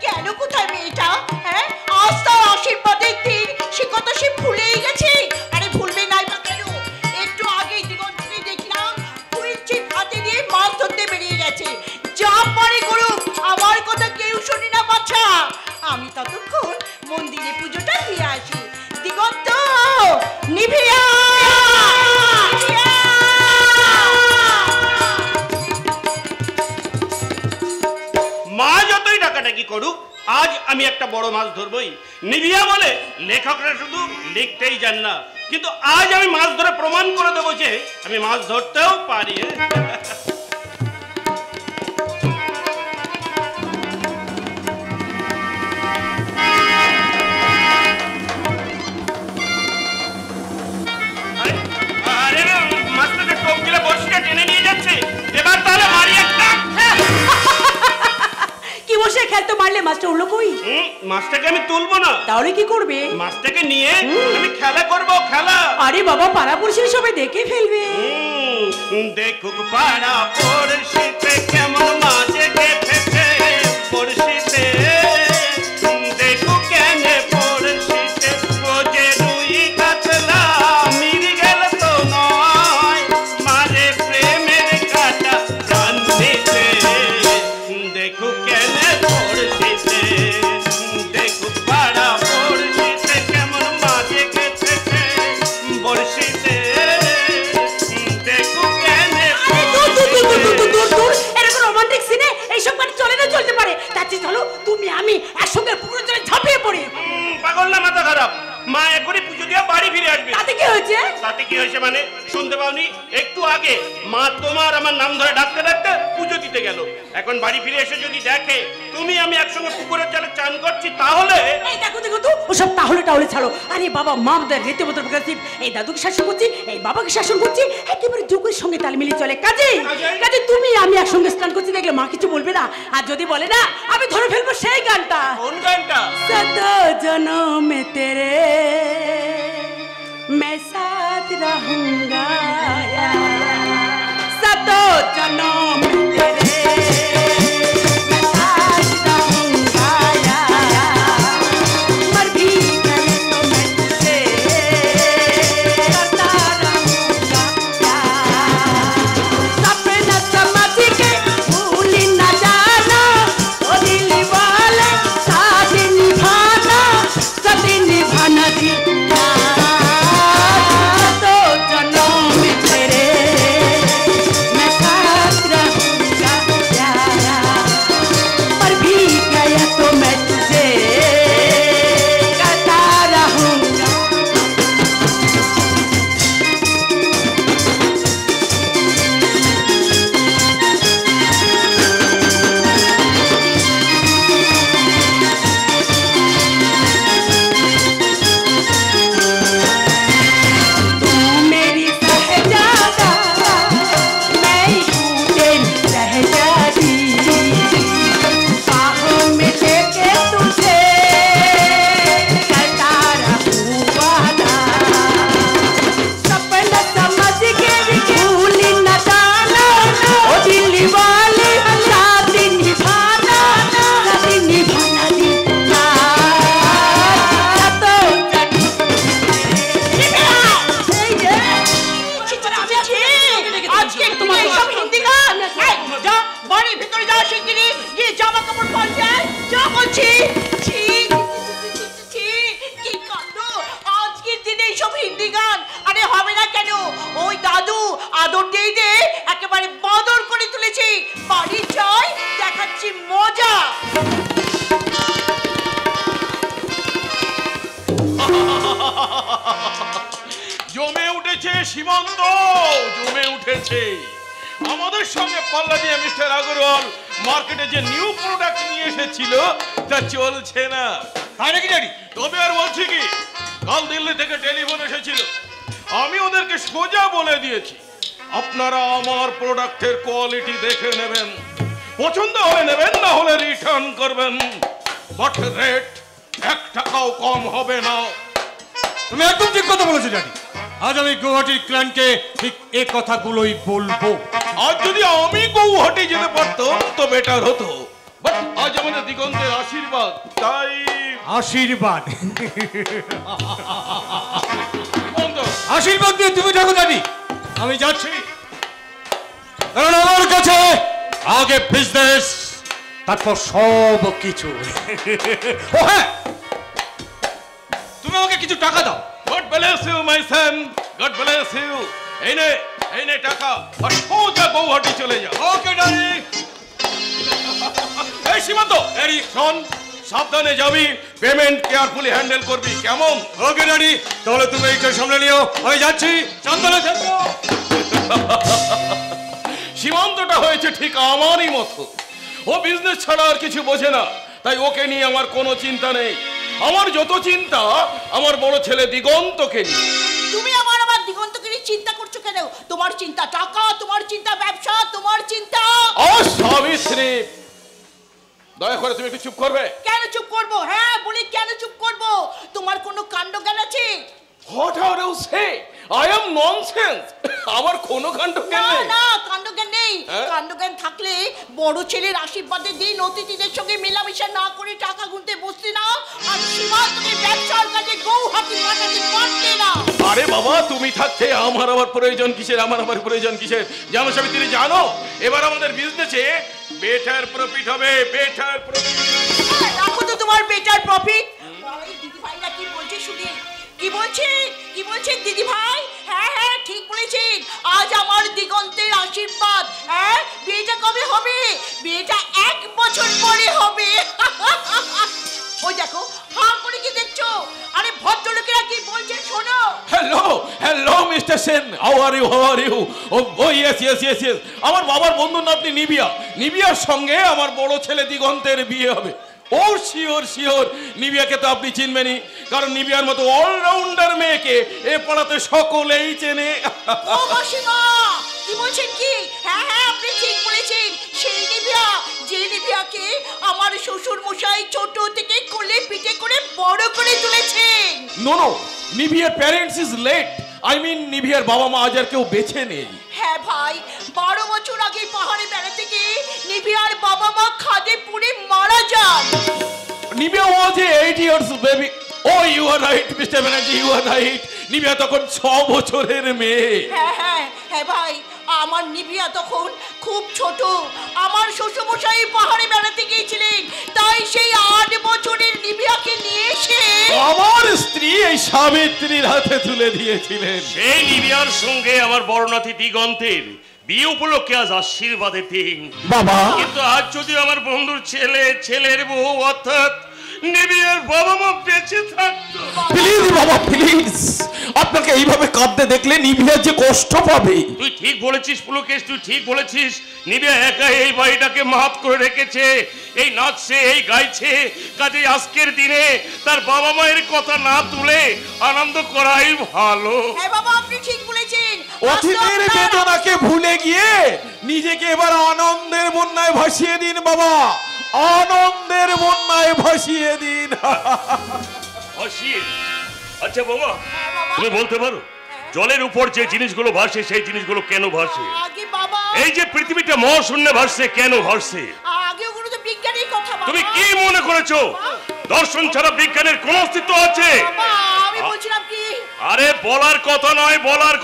গেল কোথায় মেয়েটা? হ্যাঁ, আজ তার আশীর্বাদের দিন, সে কথা সে ভুলেই গেছে। আরে ভুলবে নাই বা কেন? একটু আগেই দিগন্তকে দেখলাম হুইল ছিপ হাতে দিয়ে মাছ ধরতে বেরিয়ে গেছে। যা পারে করুক, আমার কথা কেউ শুনি না বাচ্চা। আমি ততক্ষণ মন্দিরে পুজোটা দিয়ে আসি। দিগন্ত নিভিয়া, মা যতই ডাকাডাকি করুক, আজ আমি একটা বড় মাছ ধরবই। নিভিয়া বলে লেখকরা শুধু লিখতেই জান না, কিন্তু আজ আমি মাছ ধরে প্রমাণ করে দেবো যে আমি মাছ ধরতেও পারি। মাছটাকে টোপ দিলে বড়শিটা টেনে নিয়ে যাচ্ছে। এবার তাহলে মারি একটা। পারলে মাছটা উঠলো কই? মাছটাকে আমি তুলবো না। তাহলে কি করবে? মাছটাকে নিয়ে আমি খেলা করব, খেলা। আরে বাবা, পাড়া পড়শি সবাই দেখে ফেলবে। দেখুক পাড়া পড়শিতে কেমন মাঝে গেছে পড়শিতে, দেখুক কেনে পড়শিতে বোঝে রুই কাতলা মিরি গেল তো নয় মারে প্রেমের কাটা প্রাণ দিতে। দেখুক কেনে পড়শিতে, দেখুক পাড়া পড়শিতে কেমন মাঝে গেছে পড়শিতে। চলতে পারে তাতে চলো তুমি আমি একসঙ্গে পুরো জলে ঝাঁপিয়ে পড়ি। পাগল না মাথা খারাপ? মা এখনই পুজো দিয়ে বাড়ি ফিরে আসবে। তাতে কি হয়েছে? তাতে কি হয়েছে মানে শুনতে পাওনি? একটু আগে মা তোমার আমার নাম ধরে ডাকতে ডাকতে পুজো দিতে গেল। এখন বাড়ি ফিরে এসে যদি দেখে তুমি আমি একসঙ্গে পুকুরের জলে চান করছি তাহলে। এই দেখো দেখো তো, ওসব তাহলে টাহলে ছাড়ো। আরে বাবা, মা আমাদের রীতিমতো প্রকাশিভ। এই দাদুকে শাসন করছি, এই বাবাকে শাসন করছি, একেবারে যুগের সঙ্গে তাল মিলিয়ে চলে। কাজে কাজে তুমি আমি একসঙ্গে স্নান করছি দেখলে মা কিছু বলবে না। আর যদি বলে না, আমি ধরে ফেলবো সেই গানটা। কোন গানটা? सदो जनों में तेरे मैं साथ रहूंगा, सदो जनों में तेरे मैं साथ रहूंगा, मर भी गए तो मैं तुझे करता रहूंगा। सपना समझ के भूल न जाना, ओ दिल वाले साथ निभाना, सदी निभाना दिया। तो जनों में तेरे मैं साथ रहूंगा, पर भी गया तो मैं तुझे करता रहूंगा। तू मेरी सहजादा, मैं हूँ तेरी सहजादी, बाहों में लेके तुझे करता रहूं वादा। सपना समझ के भूल न जाना, ओ दिल वाले साथ निभाना, साथ निभाना दिया। আজকে তোমার সব হিন্দি গান। যা বাড়ির ভিতরে যাও, শিগগিরই গিয়ে জামা কাপড় পাল্টে আয়। যা বলছি। ছি, ছি, কি কাণ্ড! আজকের দিনে সব হিন্দি গান। আরে হবে না কেন? ওই দাদু আদর দিয়ে দিয়ে একেবারে বাদর করে তুলেছি। বাড়ি যাই, দেখাচ্ছি মজা। জমে উঠেছে সীমান্ত, জমে উঠেছে। আমাদের সঙ্গে পাল্লা দিয়ে মিস্টার আগরওয়াল মার্কেটে যে নিউ প্রোডাক্ট নিয়ে এসেছিল তা চলছে না। তাই নাকি ড্যাডি? তবে আর বলছি কি, কাল দিল্লি থেকে টেলিফোন এসেছিল। আমি ওদেরকে সোজা বলে দিয়েছি, আপনারা আমার প্রোডাক্টের কোয়ালিটি দেখে নেবেন, পছন্দ হলে নেবেন, না হলে রিটার্ন করবেন। বাট রেট 1 টাকাও কম হবে না। তুমি একদম ঠিক কথা বলেছো ড্যাডি। আজ আমি গুয়াহাটির ক্লায়েন্টকে ঠিক এই কথাগুলোই বলবো। আজ যদি আমি গৌহাটি যেতে পারতাম তো বেটার হতো, বাট আজ আমাদের দিগন্তের আশীর্বাদ, তাই আশীর্বাদ বন্ধ। আশীর্বাদ দিয়ে তুমি থাকো ড্যাডি, আমি যাচ্ছি। কারণ আমার কাছে আগে বিজনেস, তারপর সব কিছু। ও হ্যাঁ, তুমি আমাকে কিছু টাকা দাও। God bless you, my son. God bless you. এই নে টাকা, আর সোজা গৌহাটি চলে যা। ওকে ড্যাডি। এই সীমান্ত, এই শোন, সাবধানে যাবি, পেমেন্ট কেয়ারফুলি হ্যান্ডেল করবি, কেমন? ওকে ড্যাডি, তাহলে তুমি একটু সামনে নিও, আমি যাচ্ছি। চন্দনে থাকো। সীমান্তটা হয়েছে ঠিক আমারই মতো। ও বিজনেস ছাড়া আর কিছু বোঝে না, তাই ওকে নিয়ে আমার কোনো চিন্তা নেই। আমার যত চিন্তা আমার বড় ছেলে দিগন্তকে নিয়ে। তুমি আমার দিগন্তকে নিয়ে চিন্তা করছো কেন? তোমার চিন্তা টাকা, তোমার চিন্তা ব্যবসা, তোমার চিন্তা সাবিত্রী, দয়া করে তুমি একটু চুপ করবে। কেন চুপ করব? হ্যাঁ বলি, কেন চুপ করব? তোমার কোনো কাণ্ডজ্ঞান আছে? What are you say? I am nonsense. আমার কোনো কাণ্ডজ্ঞান না নেই। না, কাণ্ডজ্ঞান নেই। হ্যাঁ? কাণ্ডজ্ঞান থাকলে বড় ছেলের আশীর্বাদের দিন অতিথিদের সঙ্গে মেলামেশা না করে টাকা গুনতে বসতে না, আর সীমান্তে ব্যবসার কাজে গৌহাটি মাটাতে পারতে না। আরে বাবা, তুমি থাকতে আমার আবার প্রয়োজন কিসের? আমার প্রয়োজন কিসের? জানো সাবিত্রী, জানো এবার আমাদের বিজনেসে বেটার প্রফিট হবে, বেটার প্রফিট। রাখো তো তোমার বেটার প্রফিট। দিদি ভাইরা কি বলছে শুনি? কি বলছে দিদি ভাই? হ্যাঁ হ্যাঁ ঠিক বলেছেন, আজ আমার দিগন্তের আশীর্বাদ। হ্যাঁ, বিয়েটা কবে হবে? বিয়েটা 1 বছর পরে হবে। ওই দেখো, হাঁ করে কি দেখছো? আরে ভদ্রলোকেরা কি বলছে শোনো। Hello mister Sen, how are you? Oh yes. আমার বাবার বন্ধুর নাম আপনি নিবিয়ার সঙ্গে আমার বড় ছেলে দিগন্তের বিয়ে হবে। ও শিওর, নিবিয়াকে তো আপনি চিনবেনই, কারণ নিবিয়ার মতো অলরাউন্ডার মেয়েকে এ পাড়াতে সকলেই চেনে। ও মাসিমা, কি বলছেন কি? হ্যাঁ আপনি ঠিক বলেছেন, সেই নিবিয়া, যে নিবিয়াকে আমার শ্বশুর মশাই ছোট থেকে কোলে পিঠে করে বড় করে তুলেছেন। নো, নিবিয়ার parents is late. I mean নিবিয়ার বাবা মা আজ আর কেউ বেঁচে নেই। হ্যাঁ ভাই, 12 বছর আগে পাহাড়ে বেড়াতে গিয়ে নিবিয়ার বাবা মা খাদে পুড়ে মারা যান। নিবিয়া was 8 years baby. Oh, you are right, Mr. Banerjee, you are right. নিবিয়া তখন 6 বছরের মেয়ে। হ্যাঁ ভাই, আমার নিবিয়া তখন খুব ছোট। আমার শ্বশুরমশাই পাহাড়ে বেড়াতে গিয়েছিলেন, তাই সেই 8 বছরের নিবিয়াকে নিয়ে এসে আমার স্ত্রী এই সাবিত্রীর হাতে তুলে দিয়েছিলেন। সেই নিবিয়ার সঙ্গে আমার বড় নাতি দিগন্তের বিয়ে উপলক্ষে আজ আশীর্বাদের দিন বাবা। কিন্তু আজ যদি আমার বন্ধুর ছেলের বউ অর্থাৎ নিবিয়ার বাবা মা বেঁচে থাকতো। প্লিজ বাবা, প্লিজ, আপনাকে এইভাবে কাঁদতে দেখলে নিবিয়া যে কষ্ট পাবে। তুই ঠিক বলেছিস পুলকেশ, তুই ঠিক বলেছিস। নিবিয়া একা এই বাড়িটাকে মাফ করে রেখেছে, এই নাচছে, এই গাইছে। কাজে আজকের দিনে তার বাবা মায়ের কথা না তুলে আনন্দ করাই ভালো। হ্যাঁ বাবা, আপনি ঠিক বলেছেন। অতীতের বেদনাকে ভুলে গিয়ে নিজেকে এবার আনন্দের বন্যায় ভাসিয়ে দিন বাবা, আনন্দের বন্যায় ভাসিয়ে দিন। ভাসিয়ে? আচ্ছা বাবা, তুমি বলতে পারো জলের উপর যে জিনিসগুলো ভাসে সেই জিনিসগুলো কেন ভাসে? আগে বাবা, এই যে পৃথিবীটা মহাশূন্যে ভাসছে, কেন ভাসছে? আগে ওগুলো তো বিজ্ঞানের কথা বাবা। তুমি কি মনে করেছো দর্শন ছাড়া বিজ্ঞানের কোন অস্তিত্ব আছে? বাবা, আমি বলছিলাম কি, আরে বলার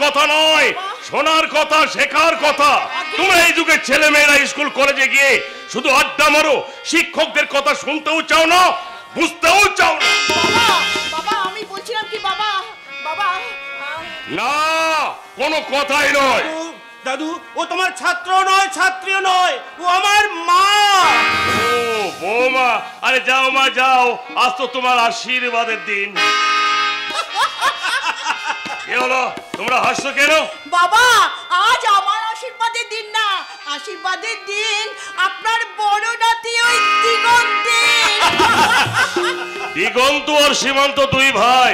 কথা নয়, শোনার কথা, শেখার কথা। তুমি এই যুগের ছেলে মেয়েরা স্কুল কলেজে গিয়ে শুধু আড্ডা মারো, শিক্ষকদের কথা শুনতেও চাও না, বুঝতেও চাও না। বাবা আমি বলছিলাম কি বাবা, না, কোনো কথাই নয়। দাদু, ও তোমার ছাত্র নয়, ছাত্রীও নয়, ও আমার মা। ও বৌমা, আরে যাও মা যাও, আজ তো তোমার আশীর্বাদের দিন। কি হলো, তোমরা হাসছো কেন? বাবা, আজ আমার আশীর্বাদের দিন না, আশীর্বাদের দিন আপনার বড় নাতি ওই দিগন্ত আর সীমান্ত দুই ভাই,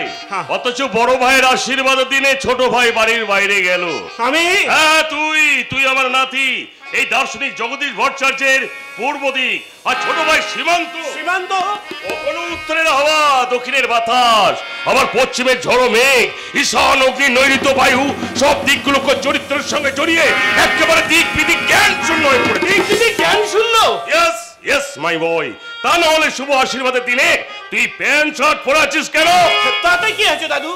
অথচ বড় ভাইয়ের আশীর্বাদের দিনে ছোট ভাই বাড়ির বাইরে গেল। আমি? হ্যাঁ তুই আমার নাতি, এই দার্শনিক জগদীশ ভট্টাচার্যের পূর্ব দিক, আর ছোট ভাই সীমান্ত কখনো উত্তরের হাওয়া, দক্ষিণের বাতাস, আবার পশ্চিমের ঝড়ো মেঘ, ঈশান অগ্নি নৈঋত্য বায়ু, সব দিকগুলোকে চরিত্রের সঙ্গে জড়িয়ে একেবারে দিক বিদিক জ্ঞান শূন্য হয়ে পড়ে। দিক বিদিক জ্ঞান শূন্য? ইয়েস মাই বয়। তা না হলে শুভ আশীর্বাদের দিনে তুই প্যান্ট শার্ট পরে আছিস কেন? তাতে কি আছে দাদু?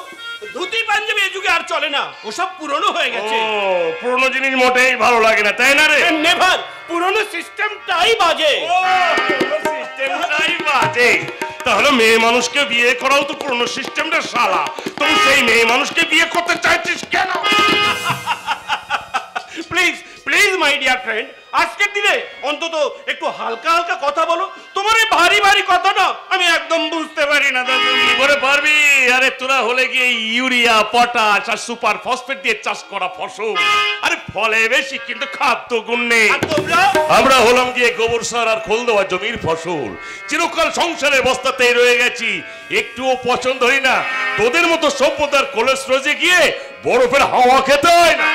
ধুতি পাঞ্জাবি এই যুগে আর চলে না, ওসব পুরনো হয়ে গেছে। ও, পুরনো জিনিস মোটেই ভালো লাগে না, তাই না রে? নেভার, পুরনো সিস্টেমটাই বাজে। সিস্টেমটাই বাজে। তাহলে মেয়ে মানুষকে বিয়ে করাও তো পুরনো সিস্টেমটা শালা। তুমি সেই মেয়ে মানুষকে বিয়ে করতে চাইছিস কেন? প্লিজ মাই ডিয়ার ফ্রেন্ড, আজকের দিনে অন্তত একটু হালকা হালকা কথা বলো। তোমার এই ভারী ভারী কথা না আমি একদম বুঝতে পারি না দাদু। কি করে পারবি? আরে তোরা হলে গিয়ে ইউরিয়া, পটাশ আর সুপার ফসফেট দিয়ে চাষ করা ফসল। আরে ফলে বেশি কিন্তু খাদ্য গুণ নেই। আমরা হলাম গিয়ে গোবর সার আর খোল দেওয়া জমির ফসল। চিরকাল সংসারের বস্তাতেই রয়ে গেছি, একটুও পছন্দ হই না। তোদের মতো সভ্যতার কোলেস্ট্রলে গিয়ে বরফের হাওয়া খেতে হয় না।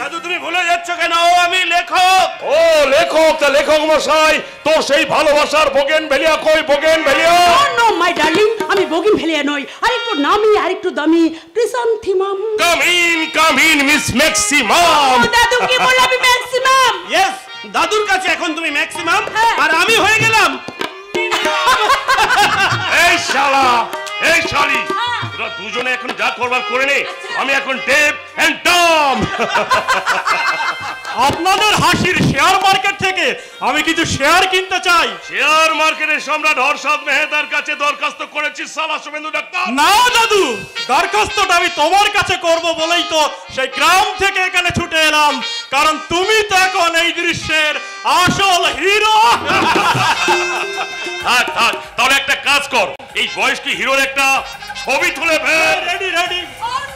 দাদু তুমি ভুলে যাচ্ছ কেন? আমি লেখক। ও লেখক? লেখক মশাই, তোর সেই ভালোবাসার বোগেনভেলিয়া কই? বোগেনভেলিয়া নো মাই ডার্লিং, আমি বোগেনভেলিয়া নই, আরেকটু নামি আরেকটু দামি chrysanthemum. Come in Miss Maximum. দাদু কি বলে আমি ম্যাক্সিমাম? ইয়েস, দাদুর কাছে এখন তুমি ম্যাক্সিমাম, হ্যাঁ। আর আমি হয়ে গেলাম এই শালা, এই শালি, তোরা দুজনে এখন যা করবার করে নে, আমি এখন ডেভ এন্ড ডম। আপনাদের হাসির শেয়ার মার্কেট থেকে আমি কিছু শেয়ার কিনতে চাই। শেয়ার মার্কেটের সম্রাট হর্ষদ মেহতার কাছে দরখাস্ত করেছিস শালা শুভেন্দু ডাক্তার? না দাদু, দরখাস্তটা আমি তোমার কাছে করব বলেই তো সেই গ্রাম থেকে এখানে ছুটে এলাম, কারণ তুমি তো এখন এই দৃশ্যের আসল হিরো। থাক থাক, তাহলে একটা কাজ কর, এই বয়স্ক হিরোর একটা ছবি তুলে ফেল। Ready ready.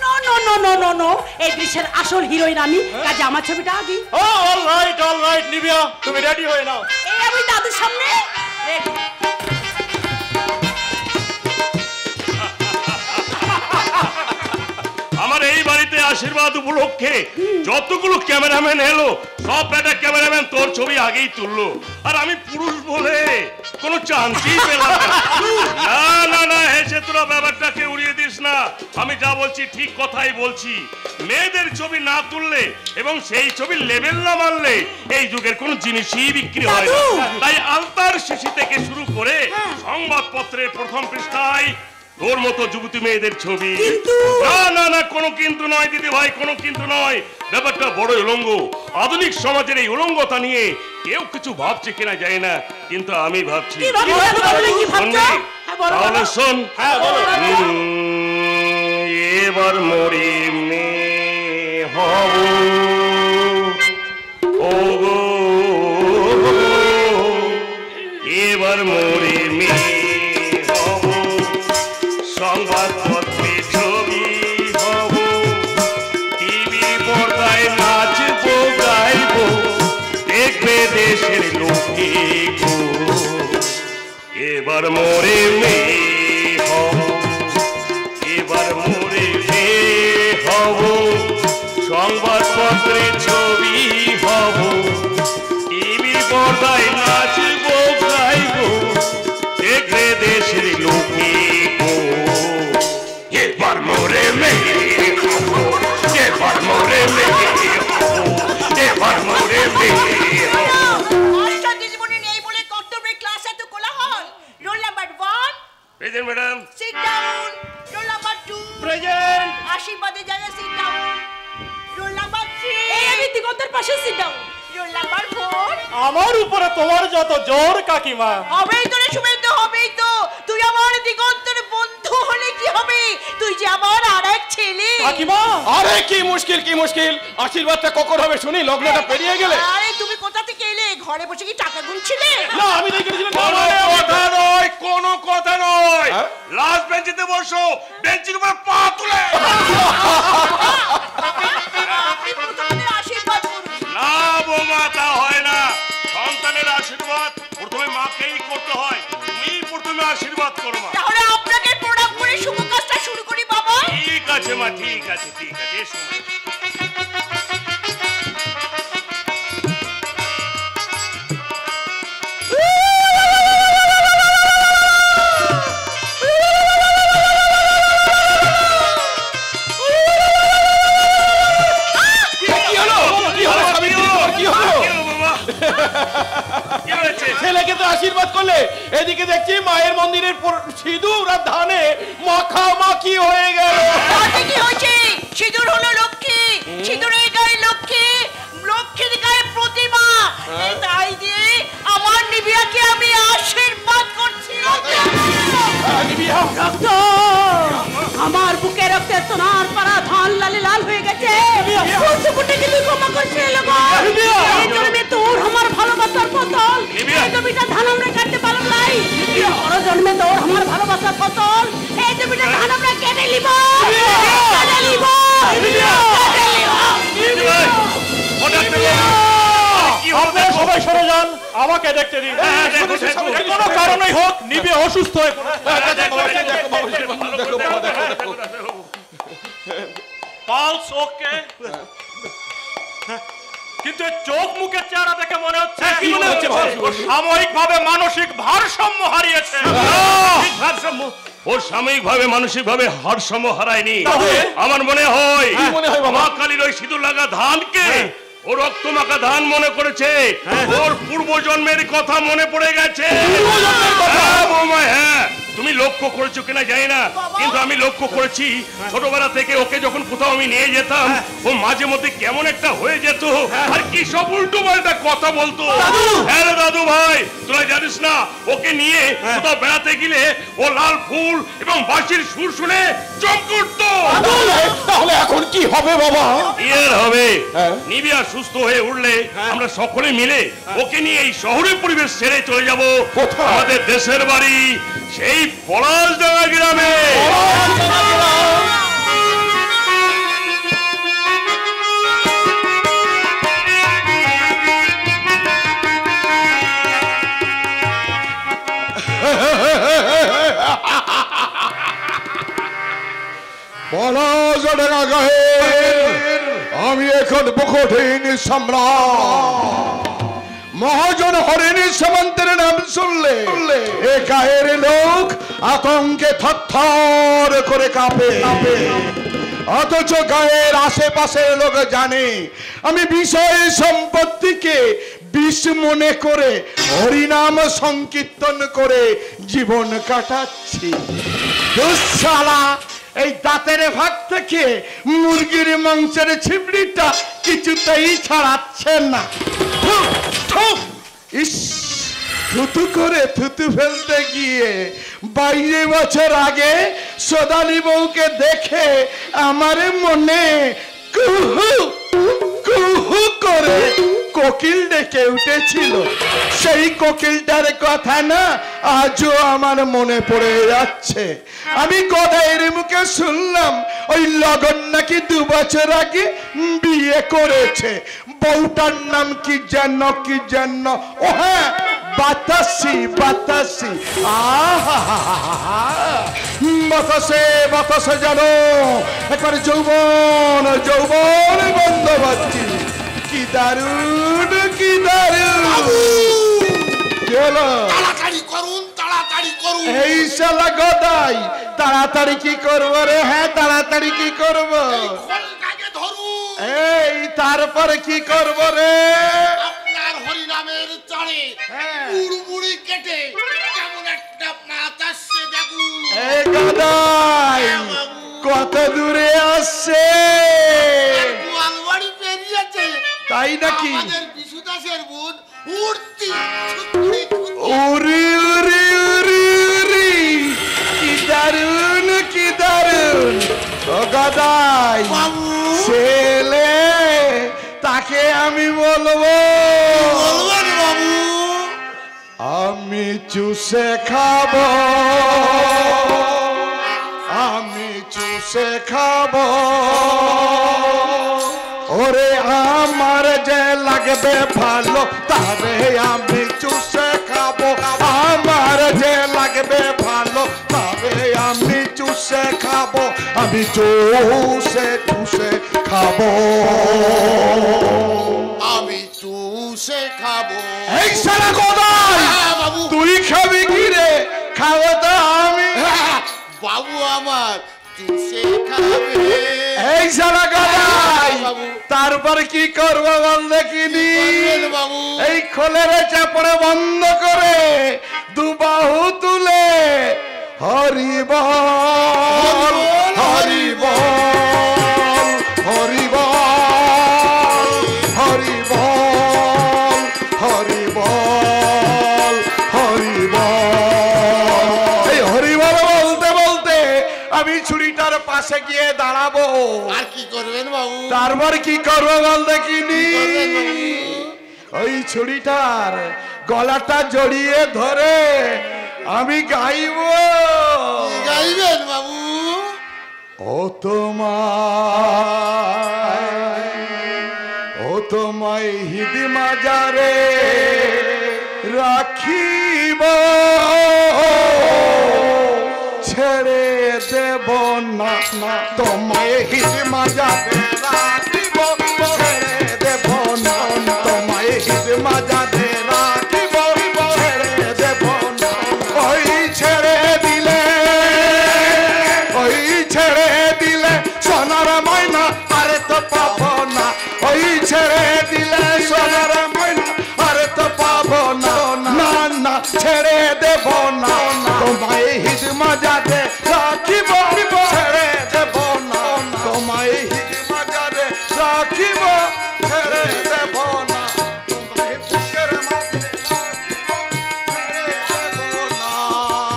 No no no no no no, এই দৃশ্যের আসল হিরোইন আমি, কাজে আমার ছবিটা আগে। অল রাইট নিবিয়া, তুমি রেডি হয়ে নাও। এই আমি দাদুর সামনে রেডি। আমার এই বাড়িতে আশীর্বাদ উপলক্ষে যতগুলো ক্যামেরাম্যান এলো, সব একটা ক্যামেরাম্যান তোর ছবি আগেই তুললো, আর আমি পুরুষ বলে কোনো চান্সই পেলাম না। না না না, হেসে তোরা ব্যাপারটাকে উড়িয়ে দিস না, আমি যা বলছি ঠিক কথাই বলছি। মেয়েদের ছবি না তুললে এবং সেই ছবি লেভেল না মানলে এই যুগের কোনো জিনিসই বিক্রি হয় না। তাই আলতার শিশি থেকে শুরু করে সংবাদপত্রের প্রথম পৃষ্ঠায় তোর মতো যুবতী মেয়েদের ছবি। না না না, কোনো কিন্তু নয় দিদি ভাই, কোনো কিন্তু নয়। ব্যাপারটা বড় উলঙ্গ। আধুনিক সমাজের এই উলঙ্গতা নিয়ে কেউ কিছু ভাবছে কিনা জানি না, কিন্তু আমি ভাবছি। তাহলে শোন, এবার মরি মে হব ও গো, এবার মরি মে হব, সংবাদপত্রে ছবি হব, টিভি পর্দায় নাচবো গাইবো, দেখবে দেশের লোকে গো, এবার মোরে মেয়ে হব, এবার মোরে মেয়ে হব, সংবাদপত্রে ছবি হব, টিভি পর্দায় নাচবো গাইবো, দেখবে দেশের লোকে গো, এবার মোরে মেয়ে হব, এবার মোরে মেয়ে হব, এবার মোরে মেয়ে হব। মাস্টার দিদিমণি নেই বলে কর্তব্যের ক্লাস এত কোলাহল। Roll number 1 present madam. Sit down. Roll number 2 present. আশীর্বাদের জায়গায় সিট ডাউন। রোল নাম্বার 3 এই আমি দিগন্তের পাশে সিট ডাউন। রোল নাম্বার 4 আমার উপরে তোমার যত জোর কাকিমা। হবেই তো রে শুভেন্দু, হবেই তো। তুই আমার দিগন্তের বন্ধু হলে কি হবে, তুই যে আমার আরেক ছেলে। কাকিমা, আরে কি মুশকিল কি মুশকিল, আশীর্বাদটা কখন হবে শুনি, লগ্নটা পেরিয়ে গেলে। আরে তুমি কোথা থেকে এলে? ঘরে বসে কি টাকা গুনছিলে? না আমি দেখেছিলাম। কোনো কথা নয়, কোনো কথা নয়। হ্যাঁ? লাস্ট বেঞ্চিতে বসো, বেঞ্চির উপরে পা তুলে। আপনি প্রথমে আশীর্বাদ করুন। না বৌমা, তা হয় না। সন্তানের আশীর্বাদ প্রথমে মাকেই করতে হয়। তুমি প্রথমে আশীর্বাদ করো মা। তাহলে আপনাকে প্রণাম করে শুভ কাজটা শুরু করি বাবা। ঠিক আছে মা, ঠিক আছে ঠিক আছে, এসো মা। কি হলো কি হলো সাবিত্রী, তোমার কি হলো? কি হলো বাবা? কি হয়েছে? ছেলেকে তো আশীর্বাদ করলে, এদিকে দেখছি মায়ের মন্দিরের সিঁদুর আর ধানে মাখামাখি হয়ে গেল। তাতে কি হয়েছে? সিঁদুর হলো লক্ষ্মী, সিঁদুরের গায়ে লক্ষ্মী, লক্ষ্মীর গায়ে প্রতিমা। এই তাই দিয়ে আমার নিবিয়াকে আমি আশীর্বাদ করছি। আমার বুকে রক্তে সোনার পাড়া ধান লালে লাল হয়ে গেছে। ফুটে গেলে ক্ষমা করছে লোগো। এই জন্মে তোর আমার ভালোবাসার ফসল, এই জমিটা ধান আমরা কাটতে পারলাম নাই। বড় জন্মে তোর আমার ভালোবাসার ফসল, এই জমিটা ধান আমরা কেটে নিব, কেটে নিব, কেটে নিব। হঠাৎ করে কি হবে? সবাই সরে যান, আমাকে দেখতে দিন। দেখো, দেখো, দেখো। কোনো কারণেই হোক নিবে অসুস্থ হয়ে পড়ে। পালস ওকে, কিন্তু এর চোখ মুখের চেহারা দেখে মনে হচ্ছে সাময়িকভাবে মানসিক ভারসাম্য হারিয়েছে। ও সাময়িকভাবে মানসিকভাবে ভারসাম্য হারায়নি। আমার মনে হয় মা কালীর ওই সিঁদুর লাগা ধানকে ও রক্ত মাখা ধান মনে করেছে, ওর পূর্বজন্মের কথা মনে পড়ে গেছে। হ্যাঁ, তুমি লক্ষ্য করেছো কিনা জানি না, কিন্তু আমি লক্ষ্য করেছি ছোটবেলা থেকে ওকে যখন কোথাও আমি নিয়ে যেতাম, ও মাঝে মধ্যে কেমন একটা হয়ে যেত আর কি সব উল্টো পাল্টা কথা বলতো। হ্যাঁ রে দাদু ভাই, তোরা জানিস না, ওকে নিয়ে কোথাও বেড়াতে গেলে ও লাল ফুল এবং বাঁশির সুর শুনে চমকে উঠতো। তাহলে এখন কি হবে বাবা? এর হবে নিবিয়া সুস্থ হয়ে উঠলে আমরা সকলে মিলে ওকে নিয়ে এই শহরের পরিবেশ ছেড়ে চলে যাব আমাদের দেশের বাড়ি, সেই পলাশডাঙ্গা গ্রামে। পলাশডাঙ্গা গায়ের আমি এখন বকঠিন সম্রাট। মহাজন হরিণী সামন্তের নাম শুনলে এ গায়ের লোক আতঙ্কে থরথর করে কাঁপে। অথচ গায়ের আশেপাশের লোক জানে আমি বিষয় সম্পত্তিকে বিষ মনে করে হরিনাম সংকীর্তন করে জীবন কাটাচ্ছি। দুঃশালা এই দাঁতের ভাগ থেকে মুরগির মাংসের ছিবড়িটা কিছুতেই ছাড়াচ্ছে না। ইস, থুতু করে থুতু ফেলতে গিয়ে 22 বছর আগে সোদালি বউকে দেখে আমার মনে কুহু কুহু করে কোকিল ডেকে উঠেছিল। সেই কোকিলটার কথা না আজও আমার মনে পড়ে যাচ্ছে। আমি গদাইয়ের মুখে শুনলাম ওই লগন নাকি 2 বছর আগে বিয়ে করেছে। বউটার নাম কি যেন ও হ্যাঁ, বাতাসি। বাতাসে জানো একবার যৌবন বন্ধ পাচ্ছি। কি দারুণ তাড়াতাড়ি করুন। এই শালা গদাই, তাড়াতাড়ি কি করবো রে? হ্যাঁ, তাড়াতাড়ি কি করবো? এই তারপরে কি করবো রে? আপনার হরিনামের চড়ে মুড়মুড়ি কেটে কেমন একটা মাছ আসছে দেখুন। এই গদাই কত দূরে আসছে? গোয়ালবাড়ি পেরিয়েছে। তাই নাকি? আমাদের বিশু দাসের বোন উড়তি। উরি কি দারুণ ও গদাই ছেলে, তাকে আমি বলবো বাবু আমি চুষে খাবো, ওরে আমার যে লাগবে ভালো তারে আমি চুষে খাবো। আমার যে লাগবে ভালো তারে আমি চুষে খাবো। আমি চুষে খাবো। এই সারা গদাই, তুই খাবি কি রে? খাবো তো আমি। বাবু আমার চুষে খাবে। এই সারা গদাই, তারপর কি করবো বল দেখিনি? এই খোলের চাপড়ে বন্ধ করে 2 বাহু তুলে হরি বল, হরি বল, হরি বল, হরি বল, হরি বল, হরি বল। এই হরি বল বলতে বলতে আমি ছুরিটার পাশে গিয়ে দাঁড়াবো। আর কি করবেন বাবু? তারপর কি করবো বল দেখিনি? ওই ছুরিটার গলাটা জড়িয়ে ধরে আমি গাইবো। গাইবেন বাবু? ও তোমায় হিদি মাজারে রাখিব, ছেড়ে দেব না। তোমায় হিদি মাজারে রাখিব, ছেড়ে দেব না। মাজারে রাখিব, ছেড়ে দেব না। ওই ছেড়ে দিলে, ওই ছেড়ে দিলে সোনার ময়না আরে তো পাবো না। ওই ছেড়ে দিলে সোনার ময়না আরে তো পাবো না। না না ছেড়ে দেব না, তোমায় হিজ মাজারে রাখিব, ছেড়ে দেব না। তোমায় হিজ মাজারে রাখিব, ছেড়ে দেব না। তোমায় বুকের মাঝে রাখিব, ছেড়ে দেব না।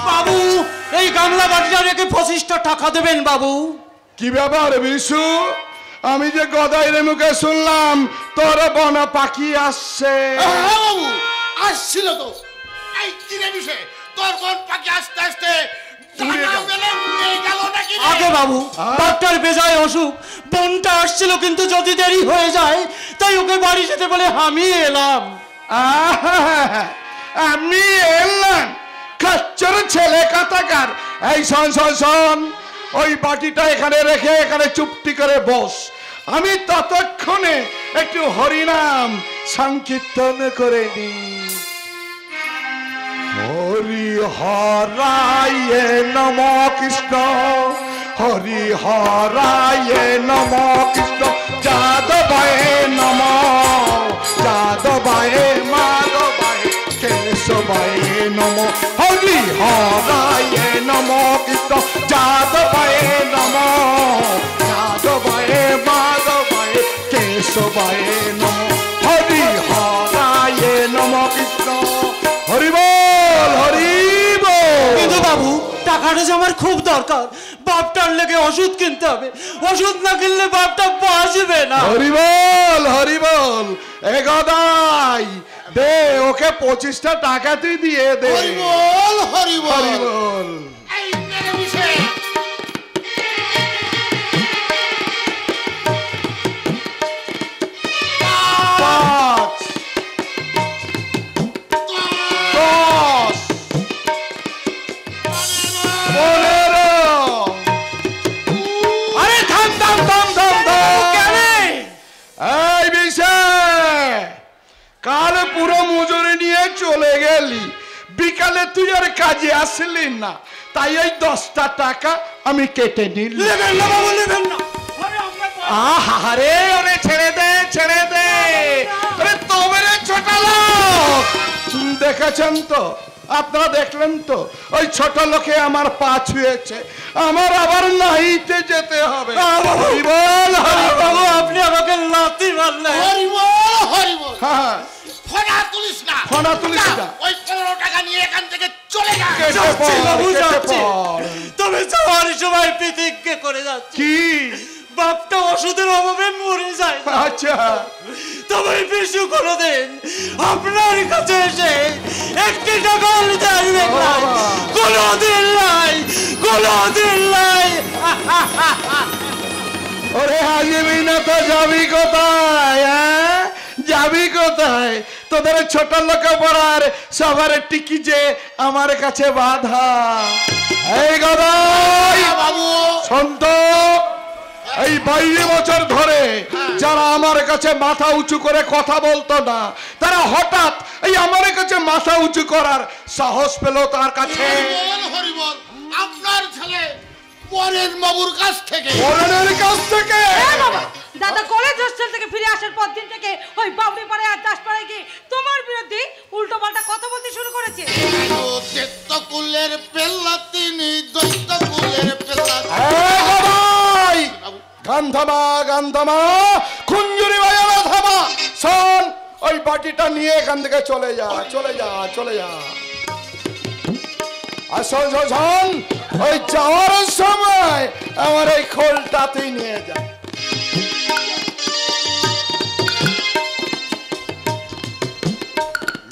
বাবু এই গামলা বাটিটা রেখে 25টা টাকা দেবেন বাবু। কি ব্যাপার বিশু, আমি যে গদাইরে মুখে শুনলাম তোর বন পাখি আসছে। বাবু আসছিল তো, এই কিরে বিষে তোর কোন পাখি আস্তে আস্তে আগে বাবু ডাক্তার বেজায় অসুখ, বোনটা আসছিল কিন্তু যদি দেরি হয়ে যায় তাই ওকে বাড়ি যেতে বলে আমি এলাম। আমি এলাম খচ্চর ছেলে কাতাকার। এই শোন শোন শোন, ওই বাটিটা এখানে রেখে এখানে চুপটি করে বস। আমি ততক্ষণে একটু হরিনাম সংকীর্তন করে নিই। হরি হরায় নম কৃষ্ণ, হরি হরায় নম কৃষ্ণ, যাদবায় নম, যাদবায় মাধবায় কেশবায় নম। হরি হরায় নম কৃষ্ণ, যাদবায় নম, যাদবায় মাধবায় কেশবায় নম। হরি হরায় নম কৃষ্ণ, হরি বল হরি বল। কিন্তু বাবু টাকাটা যে আমার খুব দরকার, বাপটার লেগে ওষুধ কিনতে হবে, ওষুধ না কিনলে বাপটা বাঁচবে না। হরি বল হরি বল। এ গদাই দে ওকে 25টা টাকা তুই দিয়ে দে। হরি বল হরি বল। হরি বল। এই মেরে বিষে পাঁচ, 10, 15। আরে থাম থাম থাম থাম থাম। এই বিষয় কাল পুরো মজুরি নিয়ে চলে গেলি, বিকালে তুই আর কাজে আসলি না, তাই এই 10টা টাকা আমি কেটে নিলাম। নেবেন না বাবু, নেবেন না। আহারে ওরে ছেড়ে দে ছেড়ে দে। আরে তোমার ছোট লোক দেখেছেন তো, আপনারা দেখলেন তো ওই ছোট লোকে আমার পা ছুঁয়েছে, আমার আবার নাইতে যেতে হবে। হরি বল হরি বল। বাবু আপনি আমাকে লাথি মারলেন। হরি বল হরি বল। হ্যাঁ ফোনা তুলিস না, ফোনা তুলিস না। ওই 15 টাকা নিয়ে এখান থেকে চলে যা। কেটে যাচ্ছি পড়, বাবু, কেটে যাচ্ছি। পড়। তবে যাওয়ার সময় প্রতিজ্ঞা করে যাচ্ছি কি? বাপটা ওষুধের অভাবে মরে যায় না। আচ্ছা তবে বিশু কোনোদিন আপনার কাছে এসে একটি টাকা চাইবে না, কোনোদিন নাই, কোনোদিন নাই। ওরে আসবি না তো যাবি কোথায়? হ্যাঁ যাবি কোথায়? তোদের ছোট লোকে পড়ার সবার টিকি যে আমার কাছে বাধা। এই গদাই বাবু সন্ত, এই 22 বছর ধরে যারা আমার কাছে মাথা উঁচু করে কথা বলতো না, তারা হঠাৎ এই আমার কাছে মাথা উঁচু করার সাহস পেল তার কাছে। হরি বল। আপনার ছেলে পরের বাবুর কাছ থেকে, পরের কাছ থেকে। দাদা কলেজ হোস্টেল থেকে ফিরে আসার পর দিন থেকে ওই বাবরি পাড়ায় আর দাসপাড়ায় গিয়ে তোমার বিরুদ্ধে উল্টো পাল্টা কথা বলতে শুরু করেছে। দৈত্য কুলের পেল্লা তিনি, দৈত্য কুলের পেল্লা। গান্ধামা গান্ধামা খুঞ্জুরি বাজারে থামা। শোন ওই বাটিটা নিয়ে এখান থেকে চলে যা চলে যা চলে যা। আর শোন শোন শোন, ওই যাওয়ার সময় আমার এই খোলটা তুই নিয়ে যা।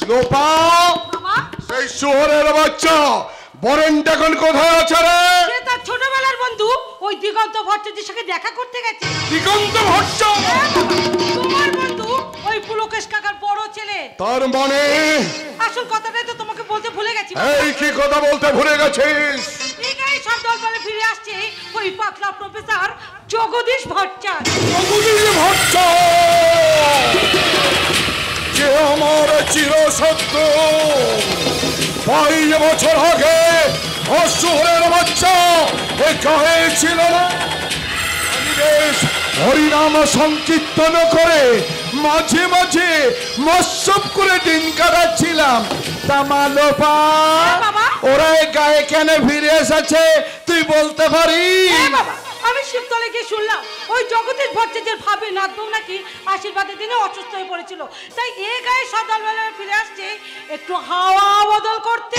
লোপা সেই শহরের বাচ্চা বরেন্ট এখন কোথায় আছে রে? সে তার ছোটবেলার বন্ধু ওই দিগন্ত ভট্টাচার্যের সাথে দেখা করতে গেছে। দিগন্ত ভট্ট? তোমার বন্ধু ওই পুলকেশ কাকার বড় ছেলে। তার মানে আসল কথাটাই তো তোমাকে বলতে ভুলে গেছি। এই কি কথা বলতে ভুলে গেছিস? এখানে সব দলবলে ফিরে আসছে ওই পাতলা প্রফেসর জগদীশ ভট্টাচার্য। জগদীশ ভট্ট যে আমার চিরশত্রু। 22 বছর আগে অসুরের বাচ্চা এ গায়ে ছিল না। আমি বেশ হরিনাম সংকীর্তন করে মাঝে মাঝে মৎসব করে দিন কাটাচ্ছিলাম। তামালোপা ওরা এই গায়ে কেন ফিরে এসেছে তুই বলতে পারিস? আমি শিবতলে গিয়ে শুনলাম ওই জগদীশ ভট্টাচার্যের ভাবে নাতবউ নাকি আশীর্বাদের দিনে অসুস্থ হয়ে পড়েছিল, তাই এ গায়ে সকালবেলায় ফিরে আসছে একটু হাওয়া বদল করতে।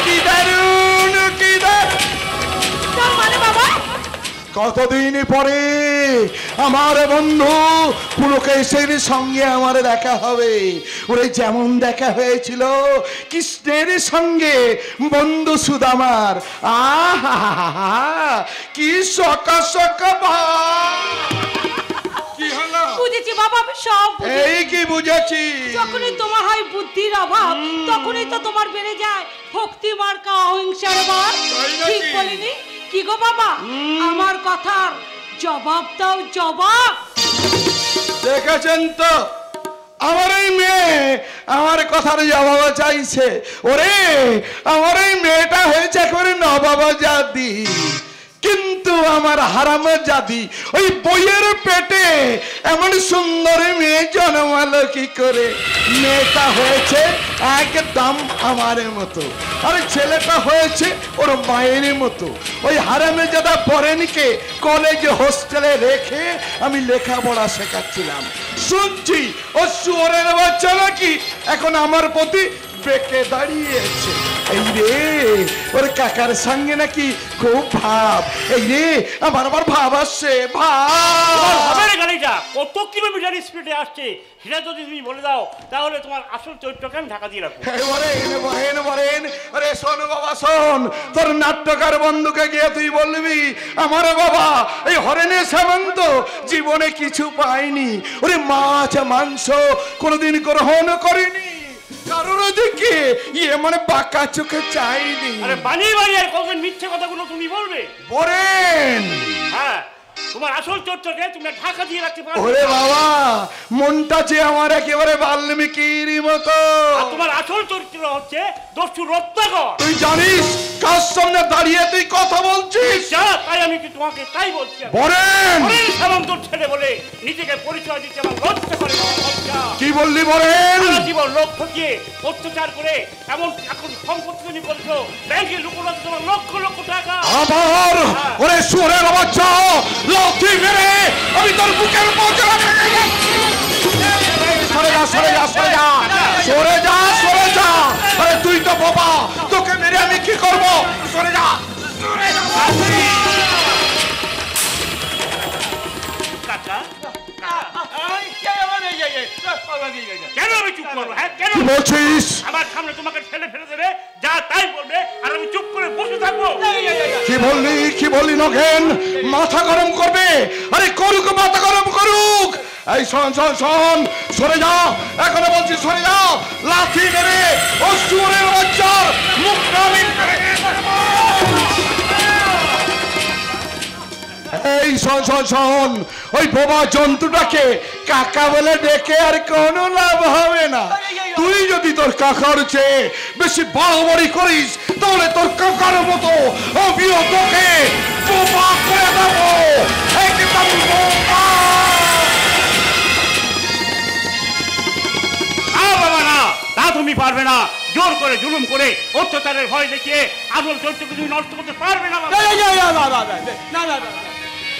কি দারুণ কি দারুণ! তার মানে বাবা কতদিন পরে আমার বন্ধু পুলকেশের সঙ্গে আমার দেখা হবে। ওরে যেমন দেখা হয়েছিল কৃষ্ণের সঙ্গে বন্ধু সুদামার। আহা কি সকা সকা কি হলো? বুঝেছি বাবা, আমি সব এই কি বুঝেছি? যখনই তোমার হয় বুদ্ধির অভাব তখনই তো তোমার বেড়ে যায় ভক্তি মার্কা অহিংসার ভাব। ঠিক বলিনি কি গো বাবা? আমার কথার জবাব দাও, জবাব। দেখেছেন তো আমার এই মেয়ে আমার কথার জবাব চাইছে। ওরে আমার এই মেয়েটা হয়েছে একেবারে নবাবা জাতি, কিন্তু আমার হারাম জাতি। ওই বইয়ের পেটে এমন সুন্দর মেয়ে জন্মালো কি করে? মেয়েটা হয়েছে একদম আমার মতো, আর ছেলেটা হয়েছে ওর মায়ের মতো। ওই হারামে যারা পড়েনিকে কলেজে হোস্টেলে রেখে আমি লেখাপড়া শেখাচ্ছিলাম। শুনছি ও শুয়োরের বাচ্চা নাকি এখন আমার প্রতি বেঁকে দাঁড়িয়েছে। এই রে ওর কাকার সঙ্গে নাকি খুব ভাব। এই রে আমার আবার ভাব আসছে। ভাব গাড়িটা কত কিলোমিটার স্পিডে আসছে সেটা যদি তুমি বলে দাও তাহলে তোমার আসল চরিত্রকে আমি ঢাকা দিয়ে রাখবো। আরে শোন বাবা শোন, তোর নাট্যকার বন্ধুকে গিয়ে তুই বলবি আমার বাবা এই হরেনে সামন্ত জীবনে কিছু পায়নি। ওরে মাছ মাংস কোনোদিন গ্রহণ করেনি, কারোর দিকে ইয়ে মানে বাঁকা চোখে চাইনি। আরে বানিয়ে বানিয়ে আর কখন মিথ্যে কথাগুলো তুমি বলবে? বলেন হ্যাঁ, তোমার আসল চরিত্রকে তুমি ঢাকা দিয়ে রাখতে পারো। ওরে বাবা মনটা যে আমার একেবারে বাল্মীকির মতো। তোমার আসল চরিত্র হচ্ছে দস্যু রত্নাকর। তুই জানিস কার সামনে দাঁড়িয়ে তুই কথা বলছিস? তাই আমি কি তোমাকে তাই বলছি? বলেন সামন্তর ছেলে বলে নিজেকে পরিচয় দিতে আমার লজ্জা করে। কি বললি বলেন? জীবন লোক ঠকিয়ে অত্যাচার করে এমন এখন সম্পত্তি তৈরি করেছো, ব্যাংকে লুকোনো তোমার লক্ষ লক্ষ টাকা। আবার ওরে সুরের বাচ্চা লাথি মেরে আমি তোর বুকের পচরা ভেঙে যাচ্ছি। সরে যা সরে যা সরে যা সরে যা সরে যা। আরে তুই তো বাবা, তোকে মেরে আমি কি করব? সরে যা সরে যা। কাকা কেন আমি চুপ করবো? হ্যাঁ কেন বলছিস? আমার সামনে তোমাকে ঠেলে ফেলে দেবে, যা তাই বলবে আর আমি চুপ করে বসে থাকবো? কি বললি নগেন? মাথা গরম করবে? আরে করুক, মাথা গরম করুক। এই শোন শোন শোন, সরে যাও এখনো বলছি সরে যাও। লাথি মেরে ও সুরের বাচ্চার মুখটা আমি এই শোন শোন শোন, ওই বোবা জন্তুটাকে কাকা বলে ডেকে আর কোনো লাভ হবে না। তুই যদি তোর কাকার চেয়ে বেশি বাড়াবাড়ি করিস তাহলে তোর কাকার মতো আমিও তোকে বোবা করে দেবো, একদম বোবা। বাবা না, তা তুমি পারবে না। জোর করে জুলুম করে অত্যাচারের ভয় দেখিয়ে আসল চরিত্রকে তুমি নষ্ট করতে পারবে না।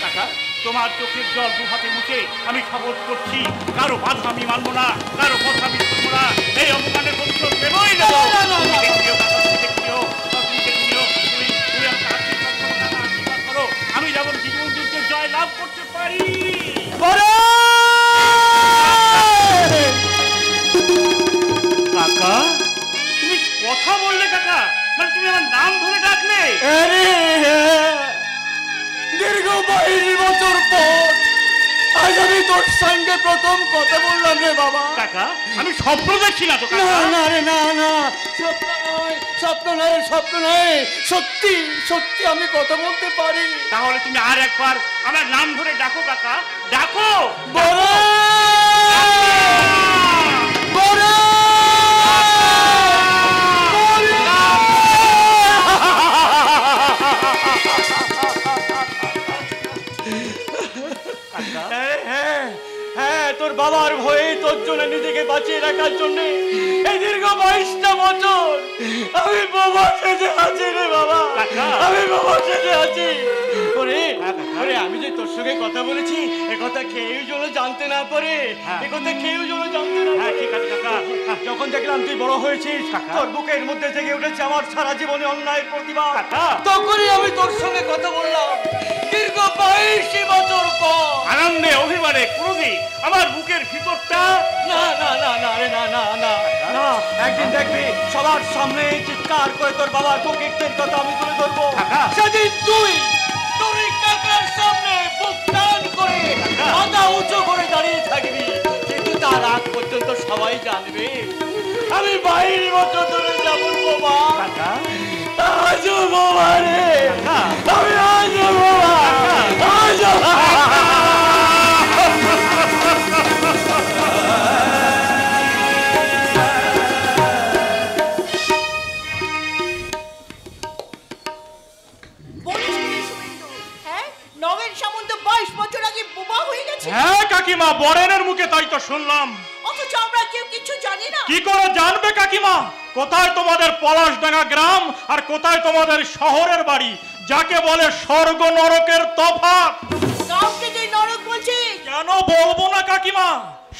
কাকা তোমার চোখের জল দু হাতে মুখে আমি শপথ করছি, কারো বাধা আমি মানবো না, কারো কথা আমি শুনবো না। এই অপমানের প্রতিশোধ দেবই না। আমি যেমন জীবন যুদ্ধের জয় লাভ করতে পারি। কাকা তুমি কথা বললে? কাকা মানে তুমি আমার নাম ধরে ডাকলে? দীর্ঘ 22 বছর পর আজ আমি তোর সঙ্গে প্রথম কথা বললাম রে বাবা। কাকা আমি স্বপ্ন দেখছি না তো? না রে না না, স্বপ্ন নয় স্বপ্ন নয় স্বপ্ন নয়, সত্যি সত্যি আমি কথা বলতে পারি। তাহলে তুমি আর একবার আমার নাম ধরে ডাকো কাকা, ডাকো। বড় বাবার ভয়ে তোর জন্য নিজেকে বাঁচিয়ে রাখার জন্য এই দীর্ঘ 22টা বছর আমি বাবা সেজে আছি রে বাবা, আমি বাবা সেজে আছি। ওরে আমি যে তোর সঙ্গে কথা বলেছি এ কথা কেউ যেন জানতে না পারে, এ কথা কেউ যেন জানতে না পারে। ঠিক আছে কাকা, যখন দেখলাম তুই বড় হয়েছিস, তোর বুকের মধ্যে জেগে উঠেছে আমার সারা জীবনে অন্যায়ের প্রতিবাদ, তখনই আমি তোর সঙ্গে কথা বললাম। দীর্ঘ 22 বছর পর আনন্দে অভিমানে ক্রোধে আমার বুকের ভিতরটা না না না না রে না না না না, একদিন দেখবি সবার সামনে চিৎকার করে তোর বাবার বুকের কথা আমি তুলে ধরবো। সেদিন তুই তোর কাকার সামনে বুক টান করে মাথা উঁচু করে দাঁড়িয়ে থাকবি, কিন্তু তার আগ পর্যন্ত সবাই জানবে আমি 22 বছর ধরে যা বলবো মা আজও বাবা রে, আমি আজও বাবা, আজও হ্যাঁ কাকিমা, বরেনের মুখে তাই তো শুনলাম। অথচ আমরা কেউ কিছু জানি না। কি করে জানবে কাকিমা? কোথায় তোমাদের পলাশডাঙ্গা গ্রাম আর কোথায় তোমাদের শহরের বাড়ি, যাকে বলে স্বর্গ নরকের তফাৎ? কাউকে যে নরক বলছি কেন বলবো না কাকিমা?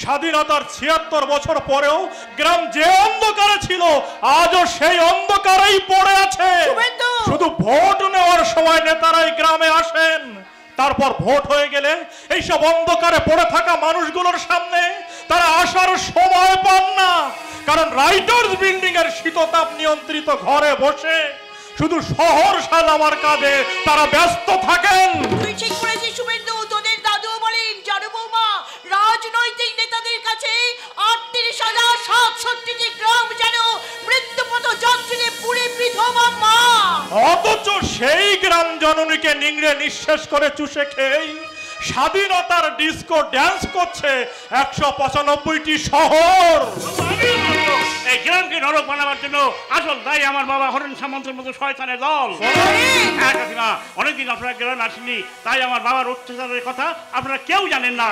স্বাধীনতার 76 বছর পরেও গ্রাম যে অন্ধকারে ছিল আজও সেই অন্ধকারেই পড়ে আছে। শুধু ভোট নেওয়ার সময় নেতারাই গ্রামে আসেন, তারপর ভোট হয়ে গেলে এইসব অন্ধকারে পড়ে থাকা মানুষগুলোর সামনে তারা আসার সময় পান না, কারণ রাইটার্স বিল্ডিং এর শীততাপ নিয়ন্ত্রিত ঘরে বসে শুধু শহর সাজাবার কাজে তারা ব্যস্ত থাকেন। তুই ঠিক করেছিস শুভেন্দু, তোদের দাদুও বলেন জানো বৌমা, রাজনৈতিক নেতাদের কাছে 38,760টি গ্রাম যেন মৃত্যুপথ যাত্রীতে পুরে বিধবা মা। অথচ সেই গ্রাম জননীকে নিংড়ে নিঃশেষ করে চুষে খেয়ে স্বাধীনতার ডিস্কো ড্যান্স করছে 195টি শহর। এই গ্রামকে নরক বানাবার জন্য আসল দায়ী আমার বাবা হরেন সামন্তের মতো শয়তানের দল। হ্যাঁ কাকিমা, অনেকদিন আপনারা গ্রামে আসেননি, তাই আমার বাবার অত্যাচারের কথা আপনারা কেউ জানেন না।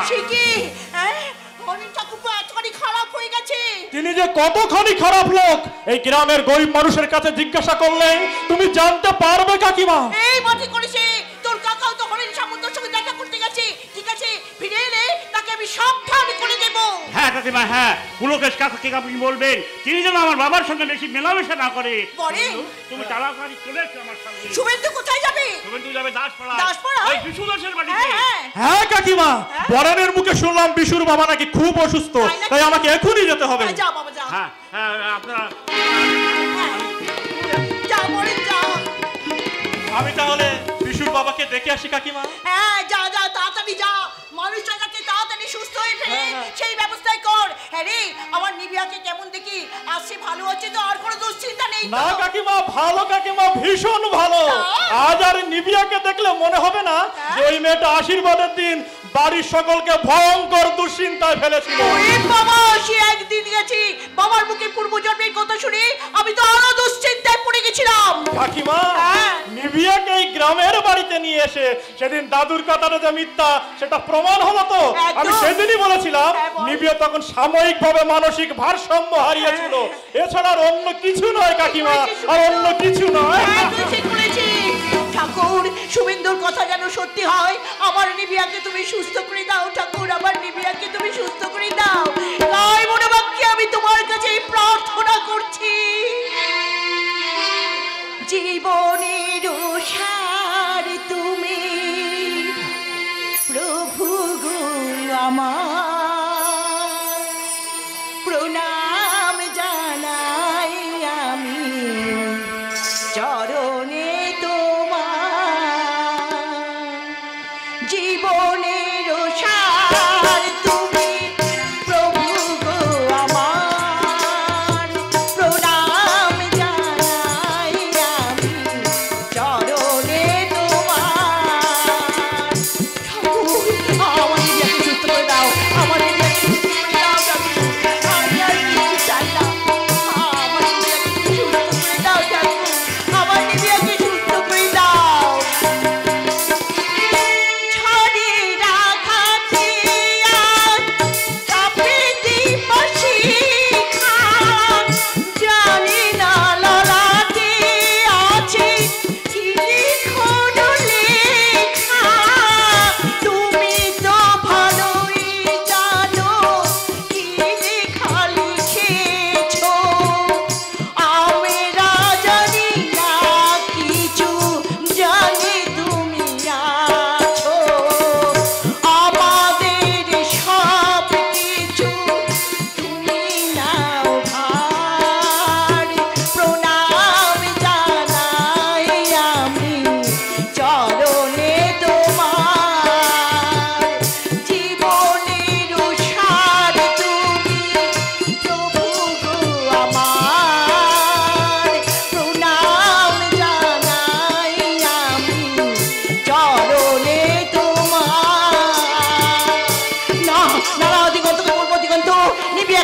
তিনি যে কতখানি খারাপ লোক এই গ্রামের গরিব মানুষের কাছে জিজ্ঞাসা করলে তুমি জানতে পারবে কাকিমা। এই মাটি করেছে তোর কাকাও তো হরেন সামন্তের সঙ্গে দেখা করতে গেছে। ঠিক আছে, ফিরে এলে তাকে আমি সাবধান করে দেব। হ্যাঁ কাকিমা, হ্যাঁ পুলকেশ কাকাকে আপনি বলবেন তিনি যেন আমার বাবার সঙ্গে বেশি মেলামেশা না করে। তুমি তাড়াতাড়ি চলে এসো আমার সঙ্গে। শুভেন্দু কোথায় যাবে? শুভেন্দু যাবে দাসপাড়া, দাসপাড়া ওই বিশু দাসের বাড়িতে। হ্যাঁ কাকিমা, বরেনের মুখে শুনলাম বিশুর বাবা নাকি খুব অসুস্থ, তাই আমাকে এখনই যেতে হবে। যা বাবা যা। হ্যাঁ হ্যাঁ আপনারা যা বলে যা। আমি তাহলে বিশুর বাবাকে দেখে আসি কাকিমা। হ্যাঁ যা যা, তাড়াতাড়ি যা, মানুষটা যাতে তাড়াতাড়ি সুস্থ হয়ে ফেরে সেই ব্যবস্থাই কর। হ্যাঁ রে, আমার নিবিয়াকে কেমন দেখি? আজ সে ভালো আছে তো? আর কোনো দুশ্চিন্তা নেই না কাকিমা, ভালো কাকিমা, ভীষণ ভালো। আজ আর নিবিয়াকে দেখলে মনে হবে না যে ওই মেয়েটা আশীর্বাদের দিন বাড়ির সকলকে ভয়ঙ্কর দুশ্চিন্তায় ফেলেছিল। ওরে বাবা, সে একদিন গেছি বাবার মুখে পূর্বজন্মের কথা শুনে আমি তো আরো দুশ্চিন্তায় পড়ে গেছিলাম। কাকিমা, নিবিয়াকে এই গ্রামের বাড়িতে নিয়ে এসে সেদিন দাদুর কথাটা যে মিথ্যা সেটা প্রমাণ হলো তো। আমি সেদিনই বলেছিলাম নিবিয়া তখন সাময়িকভাবে মানসিক ভারসাম্য হারিয়েছিল, এছাড়া আর অন্য কিছু নয় কাকিমা, আর অন্য কিছু নয়। ঠাকুর, শুভেন্দুর কথা যেন সত্যি হয়। আমার নিবিয়াকে তুমি সুস্থ করে দাও ঠাকুর, আমার নিবিয়াকে তুমি সুস্থ করে দাও। তাই মনে বাক্যে আমি তোমার কাছে প্রার্থনা করছি। জীবনের সার তুমি প্রভু গো আমার, প্রণাম জানাই আমি চরণে তোমার। জীবনের সার তুমি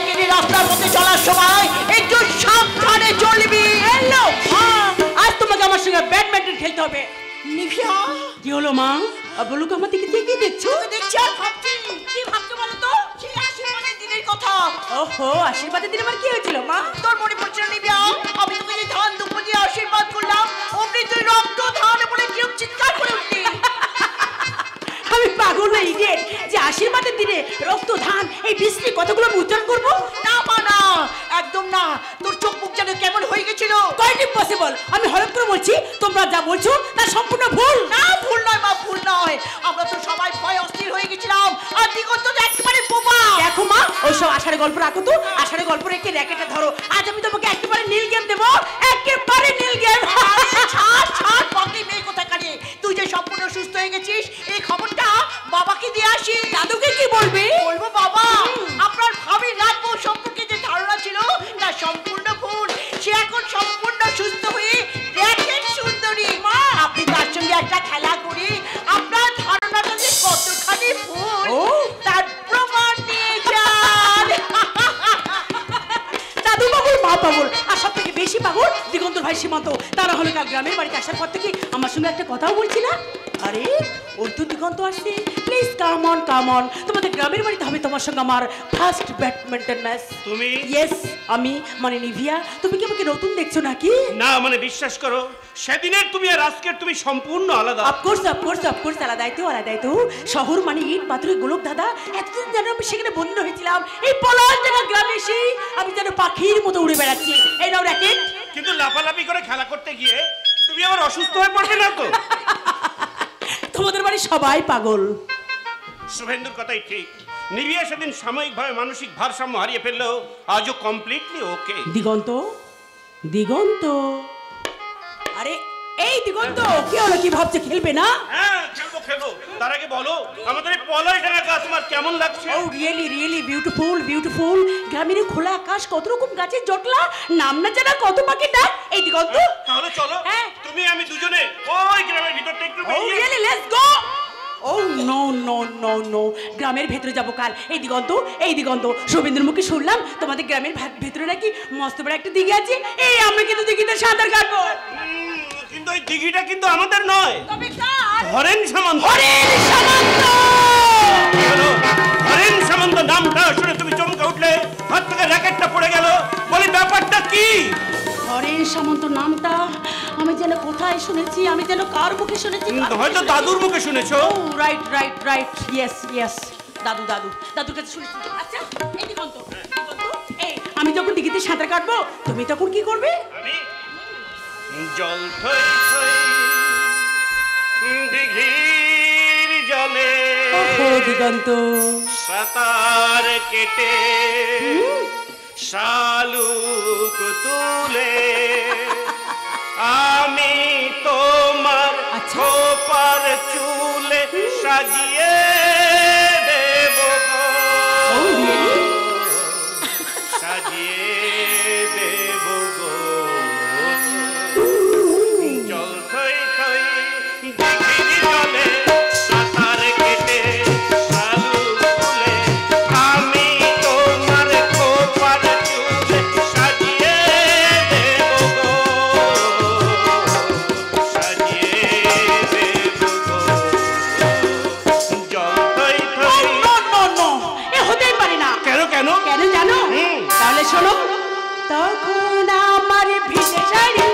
সবাইকে নিয়ে রাস্তার মধ্যে চলার সময় একটু সাবধানে চলবি। হ্যালো আজ তোমাকে আমার সঙ্গে ব্যাডমিন্টন খেলতে হবে। নিভিয়া, কি হলো মা? বলো তো আমার দিকে কি দেখছো? দেখছি আর ভাবছি। কি ভাবছো বলো তো? সেই আশীর্বাদের দিনের কথা। ওহো, আশীর্বাদের দিন আমার কি হয়েছিল মা? তোর মনে পড়ছে না নিভিয়া? আমি তোকে যে ধান দুপুর দিয়ে আশীর্বাদ করলাম, অমনি তুই রক্ত ধান বলে কিরম চিৎকার করে উঠলি। আমি পাগল না ইডিয়েট যে আশীর্বাদের দিনে রক্ত ধান এই বৃষ্টি কতগুলো উচ্চারণ করবো? না মা না, একদম না। তোর চোখ মুখ যেন কেমন হয়ে গেছিল। Quite impossible. আমি হঠাৎ করে বলছি তোমরা যা বলছো তা সম্পূর্ণ ভুল। না ভুল নয় মা, ভুল নয়। আমরা তো সবাই ভয় অস্থির হয়ে গেছিলাম, আর দিগন্ত তো একেবারে বোবা। দেখো মা, ওইসব আষাঢ়ে গল্প রাখো তো। আষাঢ়ে গল্প রেখে র্যাকেটটা ধরো। আজ আমি তোমাকে একেবারে নীল গেম দেবো, একেবারে নীল গেম। ছাড় ছাড় পাগলি মেয়ে কোথায় কাজে। তুই যে সম্পূর্ণ সুস্থ হয়ে গেছিস এই খবরটা বাবাকে দিয়ে আসি। দাদুকে কি বলবি? বলবো বাবা, আপনার ভাবি রাখবো সম্পর্কে যে ধারণা ছিল তা সম্পূর্ণ ভুল। সে এখন সম্পূর্ণ সুস্থ হয়ে র্যাকেট সুন্দরী। মা, আপনি তার সঙ্গে একটা খেলা করি আপনার ধারণাটা যে কতখানি ভুল তার প্রমাণ নিয়ে যান। দাদু পাগল, মা পাগল, আর সব থেকে বেশি পাগল দিগন্তর ভাই সীমান্ত। তারা হলো কাল গ্রামের বাড়িতে আসার পর থেকে আমার সঙ্গে একটা কথাও বলছি না। আরে ওই তো দিগন্ত আসছে। Please come on come on. তোমাদের গ্রামের বাড়িতে হবে তোমার সঙ্গে আমার ফার্স্ট ব্যাডমিন্টন ম্যাচ। তুমি? ইয়েস আমি, মানে নিভিয়া। তুমি কি আমাকে নতুন দেখছো নাকি? না মানে বিশ্বাস করো, সেদিনের তুমি আর আজকের তুমি সম্পূর্ণ আলাদা। অফকোর্স অফকোর্স অফকোর্স, আলাদাই তো আলাদাই তো। শহর মানে ইট পাথরের গোলক দাদা। এতদিন যেন আমি সেখানে বন্ধ হয়েছিলাম, এই পলাশ জায়গা গ্রামে এসে আমি যেন পাখির মতো উড়ে বেড়াচ্ছি। এই নাও র্যাকেট। কিন্তু লাফালাফি করে খেলা করতে গিয়ে তুমি আবার অসুস্থ হয়ে পড়বে না তো? তোমাদের বাড়ি সবাই পাগল। শুভেন্দুর কথাই ঠিক। নিভিয়া সেদিন সাময়িকভাবে মানসিক ভারসাম্য হারিয়ে ফেললেও আজও কমপ্লিটলি ওকে। দিগন্ত, দিগন্ত, আরে এই দিগন্ত, কি হলো? কি ভাবছে খেলবে না? হ্যাঁ খেলবো খেলবো। তার আগে বলো আমাদের এই পলাই টাকা গাছ তোমার কেমন লাগছে? ও রিয়েলি রিয়েলি বিউটিফুল বিউটিফুল। গ্রামের খোলা আকাশ, কত রকম গাছের জটলা, নাম না জানা কত পাখি ডাক। এই দিগন্ত, তাহলে চলো হ্যাঁ তুমি আমি দুজনে ওই গ্রামের ভিতরটা একটু oh really let's go. Oh no no no no, গ্রামের ভেতরে যাবো কাল। এই দিগন্ত, এই দিগন্ত, শুভেন্দুর মুখে শুনলাম তোমাদের গ্রামের ভেতরে নাকি মস্ত বড় একটা দিঘি আছে। এই আমরা কিন্তু দিঘিতে সাঁতার কাটবো। কিন্তু ওই দিঘিটা কিন্তু আমাদের নয়, তবে কার? হরেন সামন্ত। হরেন সামন্ত, হরেন সামন্ত নামটা শুনে তুমি চমকে উঠলে, হাত থেকে র্যাকেটটা পড়ে গেল। বলি ব্যাপারটা কি? হরেন সামন্ত নামটা আমি যেন কোথায় শুনেছি, আমি যেন কার মুখে শুনেছি। হয়তো দাদুর মুখে শুনেছো। Oh right right right, yes yes, দাদু দাদু দাদুর কাছে শুনেছি। আচ্ছা এই দিগন্ত, দিগন্ত, এই আমি যখন দিঘিতে সাঁতার কাটবো তুমি তখন কি করবে? আমি জল থই থই দিঘির জলে ও দিগন্ত, সাঁতার কেটে শালুক তুলে আমি তোমার খোপার চুলে সাজিয়ে দেব গো, সাজিয়ে দেব গো। জল থই থই দিঘির জলে সাঁতার কেটে শালুক তুলে আমি তোমার খোপার চুলে সাজিয়ে দেব গো, সাজিয়ে দেব গো। জল থই থই। নো নো নো, এ হতেই পারে না। কেন কেন কেন জানো? তাহলে শোনো। তখন আমার ভিজে শাড়ি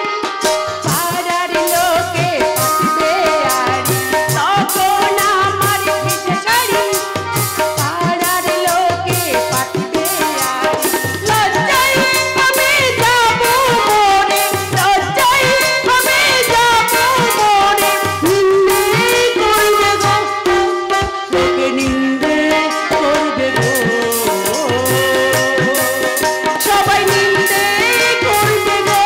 পাড়ার লোকে পাতবে আড়ি। তখন আমার ভিজে শাড়ি পাড়ার লোকে পাতবে আড়ি। লজ্জায় আমি যাবো মরে, লজ্জায় আমি যাবো মরে। নিন্দে করবে গো, লোকে নিন্দে করবে গো, সবাই নিন্দে করবে গো,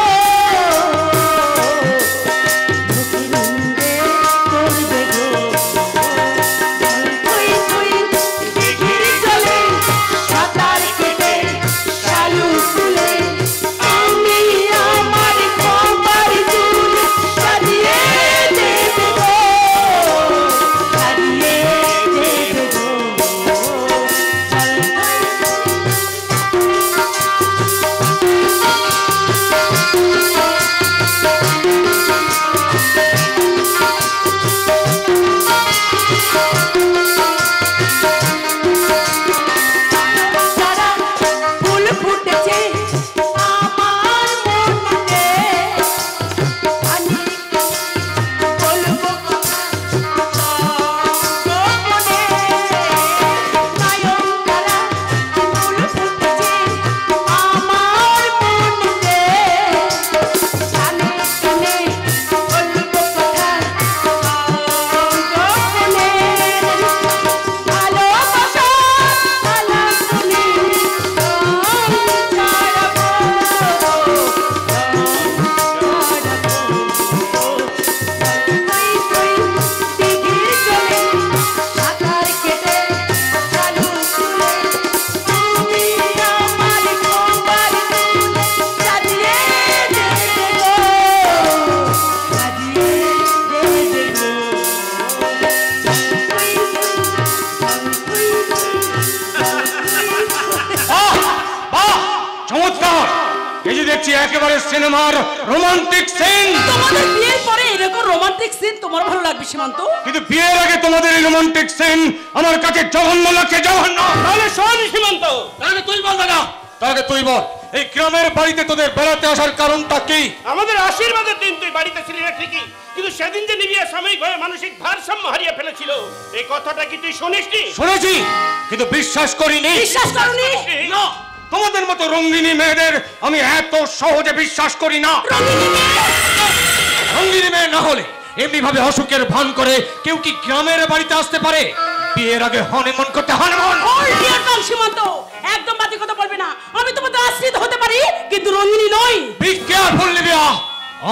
চমৎকার! এই যে দেখছি একেবারে সিনেমার রোমান্টিক সিন। তোমাদের বিয়ের পরে এরকম রোমান্টিক সিন তোমার ভালো লাগবে সীমান্ত? কিন্তু বিয়ের আগে তোমাদের এই রোমান্টিক সিন আমার কাছে জঘন্য লাগছে, জঘন্য। তাহলে শোন সীমান্ত, তাহলে তুই বল দাদা। তাহলে তুই বল, এই গ্রামের বাড়িতে তোদের বেড়াতে আসার কারণটা কি? আমাদের আশীর্বাদের দিন তুই বাড়িতে ছিলি না ঠিকই, কিন্তু সেদিন যে নিবিয়া সাময়িকভাবে মানসিক ভারসাম্য হারিয়ে ফেলেছিল, এই কথাটা কি তুই শুনিসনি? শুনেছি, কিন্তু বিশ্বাস করিনি। বিশ্বাস করনি? না, তোমাদের মতো রঙ্গিনী মেয়েদের আমি এত সহজে বিশ্বাস করি না। রঙ্গিনী মেয়ে না হলে এমনি ভাবে অসুখের ভান করে কেউ কি গ্রামের বাড়িতে আসতে পারে? বিয়ের আগে হনিমুন করতে হনিমুন। সীমান্ত, একদম বাজে কথা বলবে না। আমি তোমাদের আশ্রিত হতে পারি, কিন্তু রঙ্গিনী নই। বি কেয়ারফুল নিবিয়া,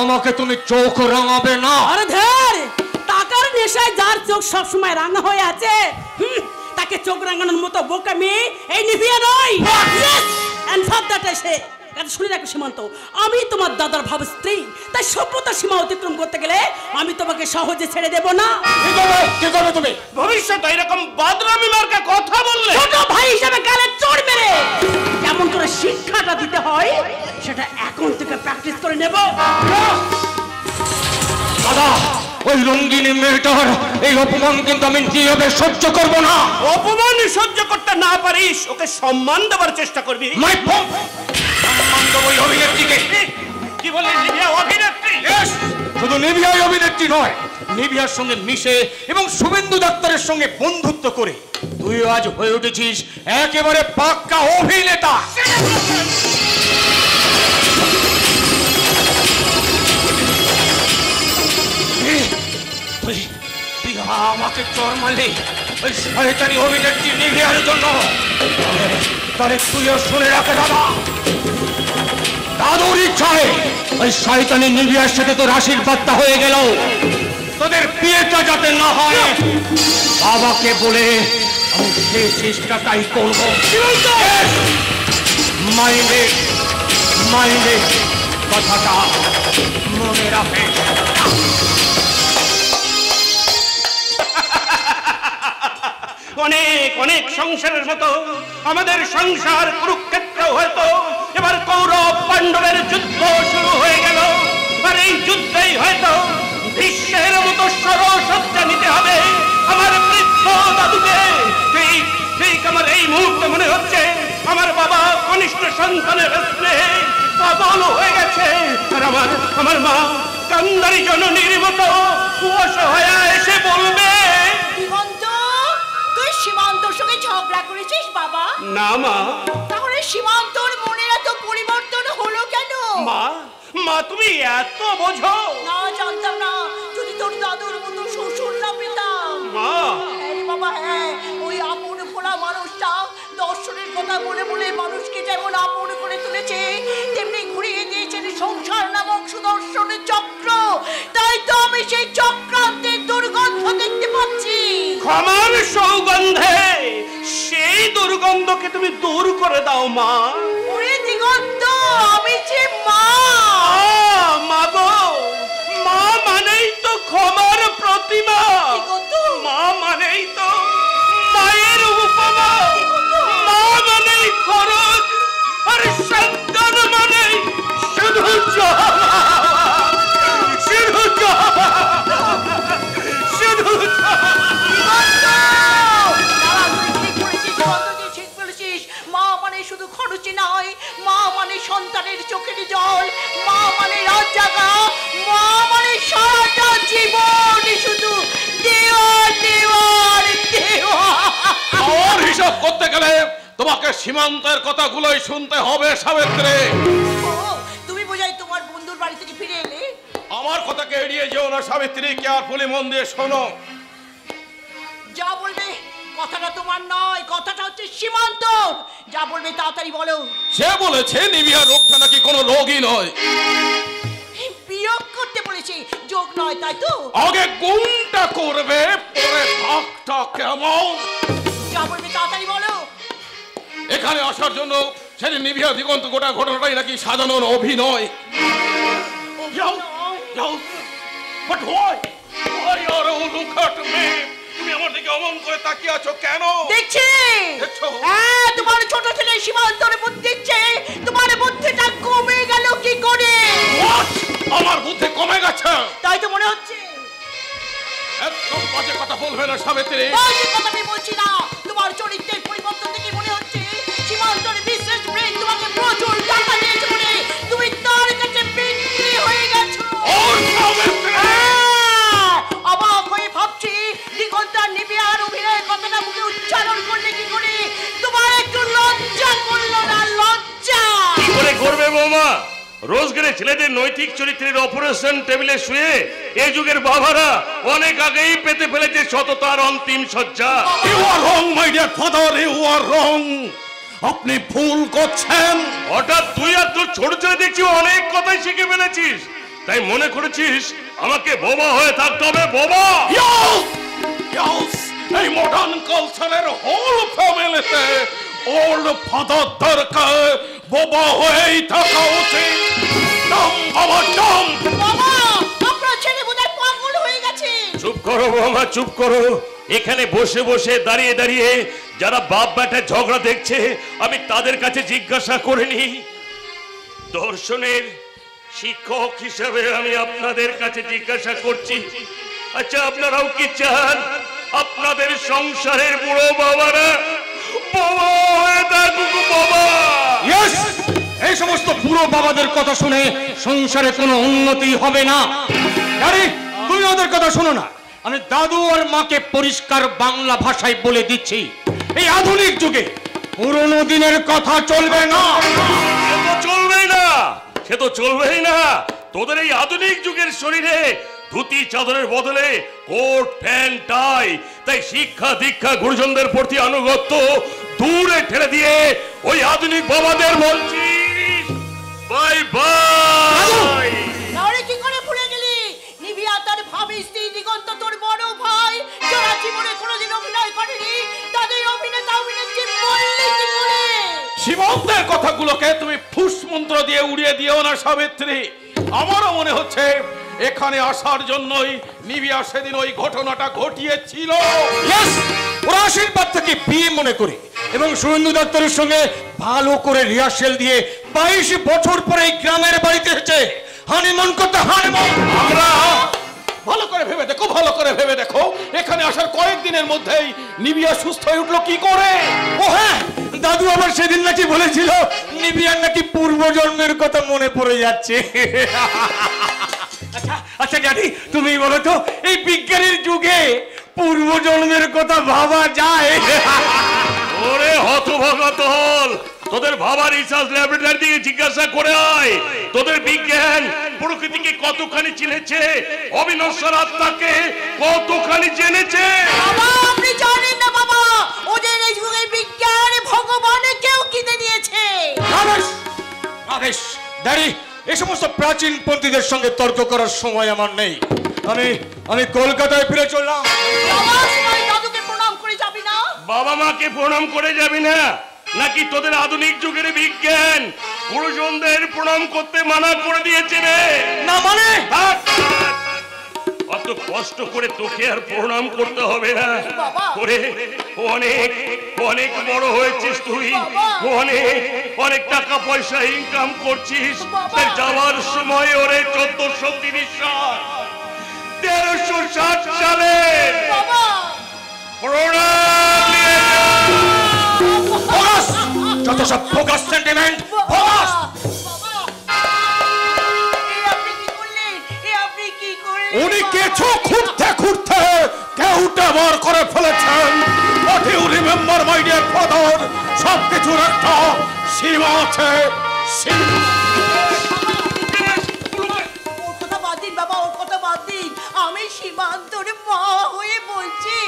আমাকে তুমি চোখ রাঙাবে না। আরে ধর, টাকার নেশায় যার চোখ সব সময় রাঙা হয়ে আছে, তাকে চোখ রাঙানোর মতো বোকা মেয়ে এই নিবিয়া নয়। এন্ড ফর দ্যাট এসে শুনে রাখো সীমান্ত, আমি তোমার দাদার ভাব স্ত্রী, তাই সভ্যতার সীমা অতিক্রম করতে গেলে আমি তোমাকে সহজে ছেড়ে দেব না। কি করবে তুমি? ভবিষ্যতে এরকম বদনামি মার্কা কথা বললে ছোট ভাই হিসেবে গালে চড় মেরে কেমন করে শিক্ষাটা দিতে হয় সেটা এখন থেকে প্র্যাকটিস করে নেব। দাদা, ওই রঙ্গিনী মেয়েটার এই অপমান কিন্তু আমি নীরবে সহ্য করব না। অপমান সহ্য করতে না পারিস, ওকে সম্মান দেওয়ার চেষ্টা করবি। মাই পপ, সম্মান দেব ওই অভিনেত্রীকে। কি বললি নিবিয়া অভিনেত্রী? শুধু নিবিয়াই অভিনেত্রী নয়, নিবিয়ার সঙ্গে মিশে এবং শুভেন্দু ডাক্তারের সঙ্গে বন্ধুত্ব করে তুই আজ হয়ে উঠেছিস একেবারে পাক্কা অভিনেতা। তুই আমাকে চড় মারলি ওই শয়তানি অভিনেত্রী নিবিয়ার জন্য। তাহলে তুইও শুনে রাখে দাদা, দাদুর ইচ্ছায় ওই শয়তানি নিবিয়ার সাথে তোর আশীর্বাদটা হয়ে গেল। তোদের বিয়েটা যাতে না হয় বাবাকে বলে আমি সেই চেষ্টাটাই করব। মাইন্ডে মাইন্ডে কথাটা মনে রাখে। অনেক অনেক সংসারের মতো আমাদের সংসার কুরুক্ষেত্র হয়তো এবার কৌরব পাণ্ডবের যুদ্ধ শুরু হয়ে গেল। আর এই যুদ্ধেই হয়তো বিশ্বের মতো সরসজ্জা নিতে হবে আমার বৃদ্ধ দাদুকে। ঠিক ঠিক আমার এই মুহূর্তে মনে হচ্ছে আমার বাবা কনিষ্ঠ সন্তানের স্নেহে পাগল হয়ে গেছে, আর আমার মা কান্দারি জননীর মতো অসহায় এসে বলবে, সীমান্তর সঙ্গে ঝগড়া করেছিস বাবা? না মা। তাহলে সীমান্তর মনে এত পরিবর্তন হলো কেন? মা, মা তুমি এত বোঝো না, জানতাম না। যদি তোর দাদুর মতো শ্বশুর না পেতাম। মা। হ্যাঁ বাবা, হ্যাঁ, ওই আপন ভোলা মানুষটা দর্শনের কথা বলে বলে মানুষকে যেমন আপন করে তুলেছে, তেমনি ঘুরিয়ে দিয়েছেন সংসার নামক সুদর্শনের চক্র। তাই তো আমি সেই চক্রান্তের দুর্গন্ধ দেখতে পাচ্ছি। ক্ষমার সৌগন্ধে সেই দুর্গন্ধকে তুমি দূর করে দাও মা। ওরে দিগন্ত, আমি যে মা। মা গো, মা মানেই তো ক্ষমার প্রতিমা। মা মানেই তো মায়ের উপমা। মা মানেই খরচ, আর সন্তান মানেই শুধু শুধু খরচে নয়, মা মানে সন্তানের চোখের জল, মা মানে রাত জাগা, মা মানে সারাটা জীবন শুধু দেওয়া দেওয়ার দেওয়া। ওর হিসাব করতে গেলে তোমাকে সীমান্তের কথাগুলোই শুনতে হবে সাবিত্রী। তুমি বোঝাই তোমার বন্ধুর বাড়ি থেকে ফিরে এলে। আমার কথাকে এড়িয়ে যেও না সাবিত্রী, কেয়ারফুলি মন দিয়ে শোনো। যা বলবে কথাটা তোমার নয়, কথাটা হচ্ছে সীমান্ত। যা বলবে তাড়াতাড়ি বলো। সে বলেছে নিবিয়া রোগটা নাকি কোনো রোগই নয়, বিয়োগ করতে বলেছে, যোগ নয়, তাই তো? আগে গুণটা করবে, পরে ভাগটা কেমন। যা বলবে তাড়াতাড়ি বলো। এখানে আসার জন্য সেদিন নিবিয়া দিগন্ত গোটা ঘটনাটাই নাকি সাজানোর অভিনয়। But why? Why are you look at me? তুমি আমার দিকে অমন করে তাকিয়ে আছো কেন? দেখছি, হ্যাঁ, তোমার ছোট ছেলে সীমান্তর বুদ্ধি দিচ্ছে, তোমার বলবে না সাবিত্রী? বাজে কথা আমি বলছি না। তোমার চরিত্রের পরিবর্তন দেখে মনে হচ্ছে সীমান্তর বিশেষ ব্রেন তোমাকে প্রচুর টাকা দিয়েছে বলে তুমি তার কাছে বিক্রি হয়ে গেছো। অবাক হয়ে ভাবছি দিগন্ত আর নিবিয়ার অভিনয়ের কথাটা মুখে উচ্চারণ করলে কি করে? তোমার একটু লজ্জা করলো না? লজ্জা কি করে করবে বৌমা? রোজগারে ছেলেদের নৈতিক চরিত্রের অপারেশন টেবিলে শুয়ে এই যুগের বাবারা অনেক আগেই পেতে ফেলেছে সততার অন্তিম সজ্জা। You are wrong my dear father, you are wrong. আপনি ভুল করছেন। হঠাৎ তুই আর তোর ছোট ছেলে দেখছি অনেক কথাই শিখে ফেলেছিস, তাই মনে করেছিস আমাকে বোবা হয়ে থাকতে হবে। বোবা এই মডার্ন কালচারের হোল ফ্যামিলিতে ওল্ড ফাদার দরকার, বোবা হয়েই থাকা উচিত। বাবা, আপনার ছেলে বোধহয় পাগল হয়ে গেছে। চুপ করো বৌমা, চুপ করো। এখানে বসে বসে দাঁড়িয়ে দাঁড়িয়ে যারা বাপ বেটা ঝগড়া দেখছে আমি তাদের কাছে জিজ্ঞাসা করিনি। দর্শনের শিক্ষক হিসেবে আমি আপনাদের কাছে জিজ্ঞাসা করছি, আচ্ছা আপনারাও কি চান আপনাদের সংসারের বুড়ো বাবারা বাবা হয়ে থাকুক? বাবা, এই সমস্ত বুড়ো বাবাদের কথা শুনে সংসারে কোনো উন্নতি হবে না। আরে তুমি ওদের কথা শোনো না। আমি দাদু আর মাকে পরিষ্কার বাংলা ভাষায় বলে দিচ্ছি, এই আধুনিক যুগে পুরনো দিনের কথা চলবে না। চলবেই না, সে তো চলবেই না। তোদের এই আধুনিক যুগের শরীরে ধুতি চাদরের বদলে কোট প্যান্ট টাই, তাই শিক্ষা দীক্ষা গুরুজনদের প্রতি আনুগত্য দূরে ঠেলে দিয়ে ওই আধুনিক বাবাদের বলছিস বাই বাই। তাহলে কি করে ভুলে গেলি নিবিয়া তার ভাবি স্ত্রী দিগন্ত তোর বড় ভাই যারা জীবনে কোনোদিন অভিনয় করেনি তাদের অভিনেতা অভিনেত্রী বললি কি করে? সীমান্তের কথাগুলোকে তুমি ফুস মন্ত্র দিয়ে উড়িয়ে দিও না সাবিত্রী। আমারও মনে হচ্ছে এখানে আসার জন্যই নিবিয়া সেদিন ওই ঘটনাটা ঘটিয়েছিল। ওরা আশীর্বাদ থেকে বিয়ে মনে করে এবং সুরেন্দ্র দত্তের সঙ্গে ভালো করে রিহার্সেল দিয়ে 22 বছর পরে এই গ্রামের বাড়িতে এসেছে হানিমুন করতে। হানিমুন আমরা ভালো করে ভেবে দেখো, ভালো করে ভেবে দেখো, এখানে আসার কয়েকদিনের মধ্যেই নিবিয়া সুস্থ হয়ে উঠলো কি করে? ও হ্যাঁ, দাদু আবার সেদিন নাকি বলেছিল নিবিয়ার নাকি পূর্বজন্মের কথা মনে পড়ে যাচ্ছে। আচ্ছা ড্যাডি, তুমি বলো তো এই বিজ্ঞানের যুগে পূর্বজন্মের কথা ভাবা যায়? ওরে হতভাগা দল, তোদের বাবার রিসার্চ ল্যাবরেটরি থেকে জিজ্ঞাসা করে আয় তোদের বিজ্ঞান প্রকৃতিকে কতখানি চিনেছে, অবিনশ্বর আত্মাকে কতখানি জেনেছে। বাবা আপনি জানেন না বাবা, ওদের এই যুগের বিজ্ঞান ভগবানকেও কিনে নিয়েছে। আবেশ ড্যাডি, এই সমস্ত প্রাচীন পন্থীদের সঙ্গে তর্ক করার সময় আমার নেই। আমি কলকাতায় ফিরে চললাম। বাবা সবাই দাদুকে প্রণাম করে যাবি না? বাবা মাকে প্রণাম করে যাবি না নাকি তোদের আধুনিক যুগের বিজ্ঞান গুরুজনদের প্রণাম করতে মানা করে দিয়েছে রে? না মানে অত কষ্ট করে তোকে আর প্রণাম করতে হবে না। ওরে অনেক অনেক বড় হয়েছিস তুই, অনেক অনেক টাকা পয়সা ইনকাম করছিস, তাই যাওয়ার সময় ওরে 1430 সাল 1360 সালে প্রণাম নিয়ে যত সব ফোকাস সেন্টিমেন্ট ফোকাস। উনি কিছু খুঁড়তে খুঁড়তে কেউটা বার করে ফেলেছেন। What you remember my dear father, সব কিছুর একটা সীমা আছে। ওর কথা বাদ দিন বাবা, ওর কথা বাদ দিন। আমি সীমান্তর মা হয়ে বলছি,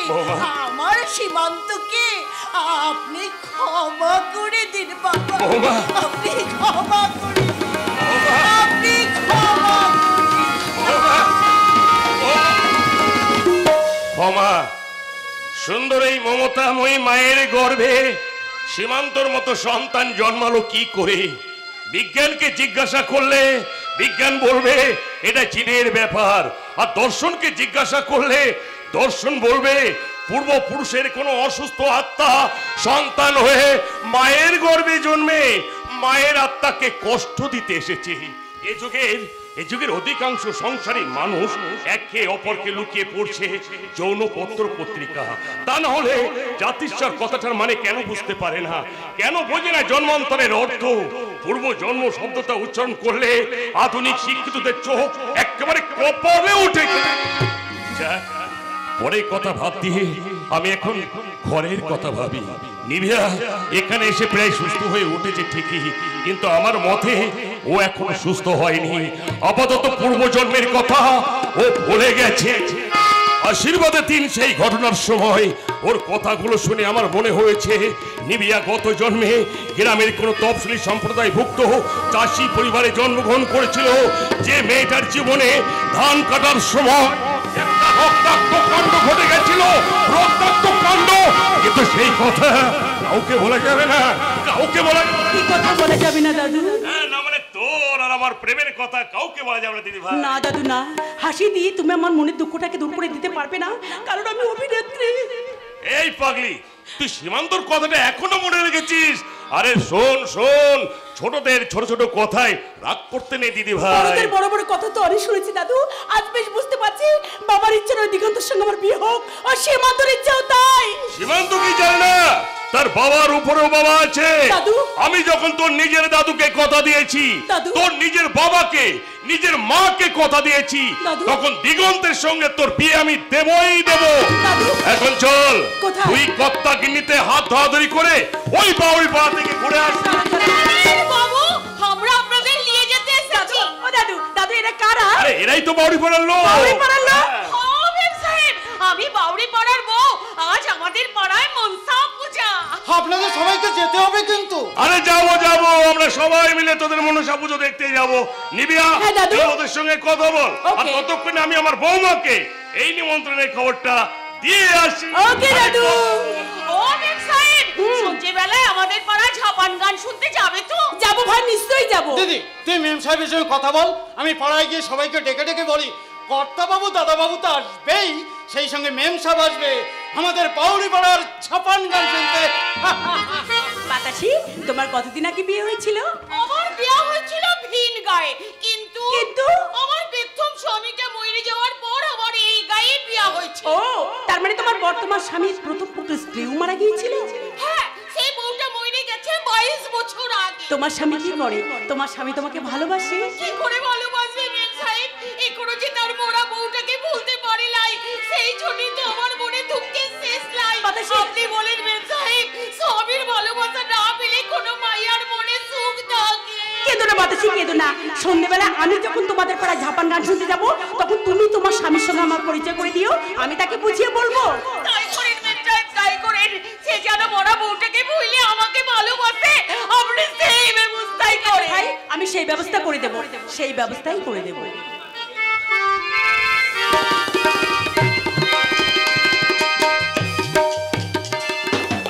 আমার সীমান্তকে আপনি ক্ষমা করে দিন বাবা। আপনি ক্ষমা করে দিন, আপনি ক্ষমা। ক্ষমা? সুন্দর এই মমতাময়ী মায়ের গর্ভে সীমান্তর মতো সন্তান জন্মালো কি করে? বিজ্ঞানকে জিজ্ঞাসা করলে বিজ্ঞান বলবে এটা চীনের ব্যাপার, আর দর্শনকে জিজ্ঞাসা করলে দর্শন বলবে পূর্বপুরুষের কোনো অসুস্থ আত্মা সন্তান হয়ে মায়ের গর্ভে জন্মে মায়ের আত্মাকে কষ্ট দিতে এসেছে। এই যুগের অধিকাংশ সংসারী মানুষ একে অপরকে লুকিয়ে পড়ছে যৌন পত্র পত্রিকা। তা না হলে জাতিস্বর কথাটার মানে কেন বুঝতে পারে না, কেন বোঝে না জন্মান্তরের অর্থ? পূর্ব জন্ম শব্দটা উচ্চারণ করলে আধুনিক শিক্ষিতদের চোখ একেবারে কপালে উঠে যায়। পরে কথা ভাব দিয়ে আমি এখন ঘরের কথা ভাবি। নিভিয়া এখানে এসে প্রায় সুস্থ হয়ে উঠেছে ঠিকই, কিন্তু আমার মতে ও এখনো সুস্থ হয়নি। আপাতত পূর্বজন্মের কথা ও ভুলে গেছে। আশীর্বাদে দিন সেই ঘটনার সময় ওর কথাগুলো শুনে আমার মনে হয়েছে নিভিয়া গত জন্মে গ্রামের কোনো তফসিলি সম্প্রদায়ভুক্ত চাষি পরিবারে জন্মগ্রহণ করেছিল, যে মেয়েটার জীবনে ধান কাটার সময় একটা রক্তাক্ত কাণ্ড ঘটে গেছিল, রক্তাক্ত কাণ্ড। কিন্তু সেই কথা কাউকে বলা যাবে না, কাউকে বলা কি কথা বলা যাবে না দাদু? না মানে তোর আর আমার প্রেমের কথা কাউকে বলা যাবে না দিদি ভাই। না দাদু না, হাসি দিয়ে তুমি আমার মনের দুঃখটাকে দূর করে দিতে পারবে না, কারণ আমি অভিনেত্রী। এই পাগলি, তুই সীমান্তর কথাটা এখনো মনে রেখেছিস? আরে শোন শোন, ছোটদের ছোট ছোট কথায় রাগ করতে নেই দিদি ভাই। বড়দের বড় বড় কথা তো অনেক শুনেছি দাদু, আজ বেশ বুঝতে পারছি বাবার ইচ্ছা নয় দিগন্তের সঙ্গে আমার বিয়ে হোক, আর সীমান্তর ইচ্ছাও তাই। সীমান্ত কি জানে না তার বাবার উপরেও বাবা আছে? দাদু, আমি যখন তোর নিজের দাদুকে কথা দিয়েছি, তোর নিজের বাবাকে, নিজের মাকে কথা দিয়েছি, তখন দিগন্তের সঙ্গে তোর বিয়ে আমি দেবই দেব। এখন চল তুই কর্তা গিন্নিতে হাত ধরাধরি করে ওই বাউরি পাড়া থেকে ঘুরে আস। বাবু, আমরা আপনাদের নিয়ে যেতে এসেছি। ও দাদু, দাদু এরা কারা? আরে এরাই তো বাউরি পাড়ার লোক। বাউরি পাড়ার লোক? ও মেম সাহেব, আমি বাউরি পাড়ার বউ। আজ আমাদের পাড়ায় মনসা পূজা। আপনাদের সবাইকে যেতে হবে কিন্তু। আরে যাবো যাবো, আমরা সবাই মিলে তোদের মনসা পুজো দেখতে যাবো। নিবিয়া তুই ওদের সঙ্গে কথা বল, আর ততক্ষণে আমি আমার বৌমাকে এই নিমন্ত্রণের খবরটা দিয়ে আসি। ওকে দাদু। ও মেম সাহেব, সন্ধ্যেবেলায় আমাদের পাড়ায় ঝাপান গান শুনতে যাবে তো? যাবো ভাই, নিশ্চয়ই যাবো। দিদি তুই মেম সাহেবের সঙ্গে কথা বল, আমি পাড়ায় গিয়ে সবাইকে ডেকে ডেকে বলি কর্তা বাবু দাদা বাবু তো আসবেই, সেই সঙ্গে মেম সাহেব আসবে আমাদের বাউরি পাড়ার ছাপান গান শুনতে। বাতাসি, তোমার কতদিন আগে বিয়ে হয়েছিল? আমার বিয়ে হয়েছিল ভিন গায়ে, কিন্তু আমার প্রথম স্বামীটা মরে যাওয়ার পর আমার এই গায়ে বিয়ে হয়েছে। ও, তার মানে তোমার বর্তমান স্বামীর প্রথম পুত্র স্ত্রীও মারা গিয়েছিল? হ্যাঁ, সেই বউটা মরে গেছে 22 বছর আগে। তোমার স্বামী কি করে? তোমার স্বামী তোমাকে ভালোবাসে? কি করে ভালোবাসবে মেম সাহেব? এখনো যে তার মরা বউটাকে ভুলতে পারে নাই, সেই জন্যই তো আমার মনে দুঃখের শেষ নাই। আপনি বলেন মেম সাহেব, স্বামীর ভালোবাসা না পেলে কোনো মাইয়ার মনে সুখ থাকে? কেঁদো না বাতাসি, কেঁদো না। সন্ধ্যেবেলা আমি যখন তোমাদের পাড়ায় ঝাপান গান শুনতে যাবো, তখন তুমি তোমার স্বামীর সঙ্গে আমার পরিচয় করে দিও, আমি তাকে বুঝিয়ে বলবো। তাই করেন মেম সাহেব, তাই করেন। সে যেন মরা বউটাকে ভুলে আমাকে ভালোবাসে, আপনি সেই ব্যবস্থাই করেন। ভাই, আমি সেই ব্যবস্থা করে দেবো, সেই ব্যবস্থাই করে দেবো।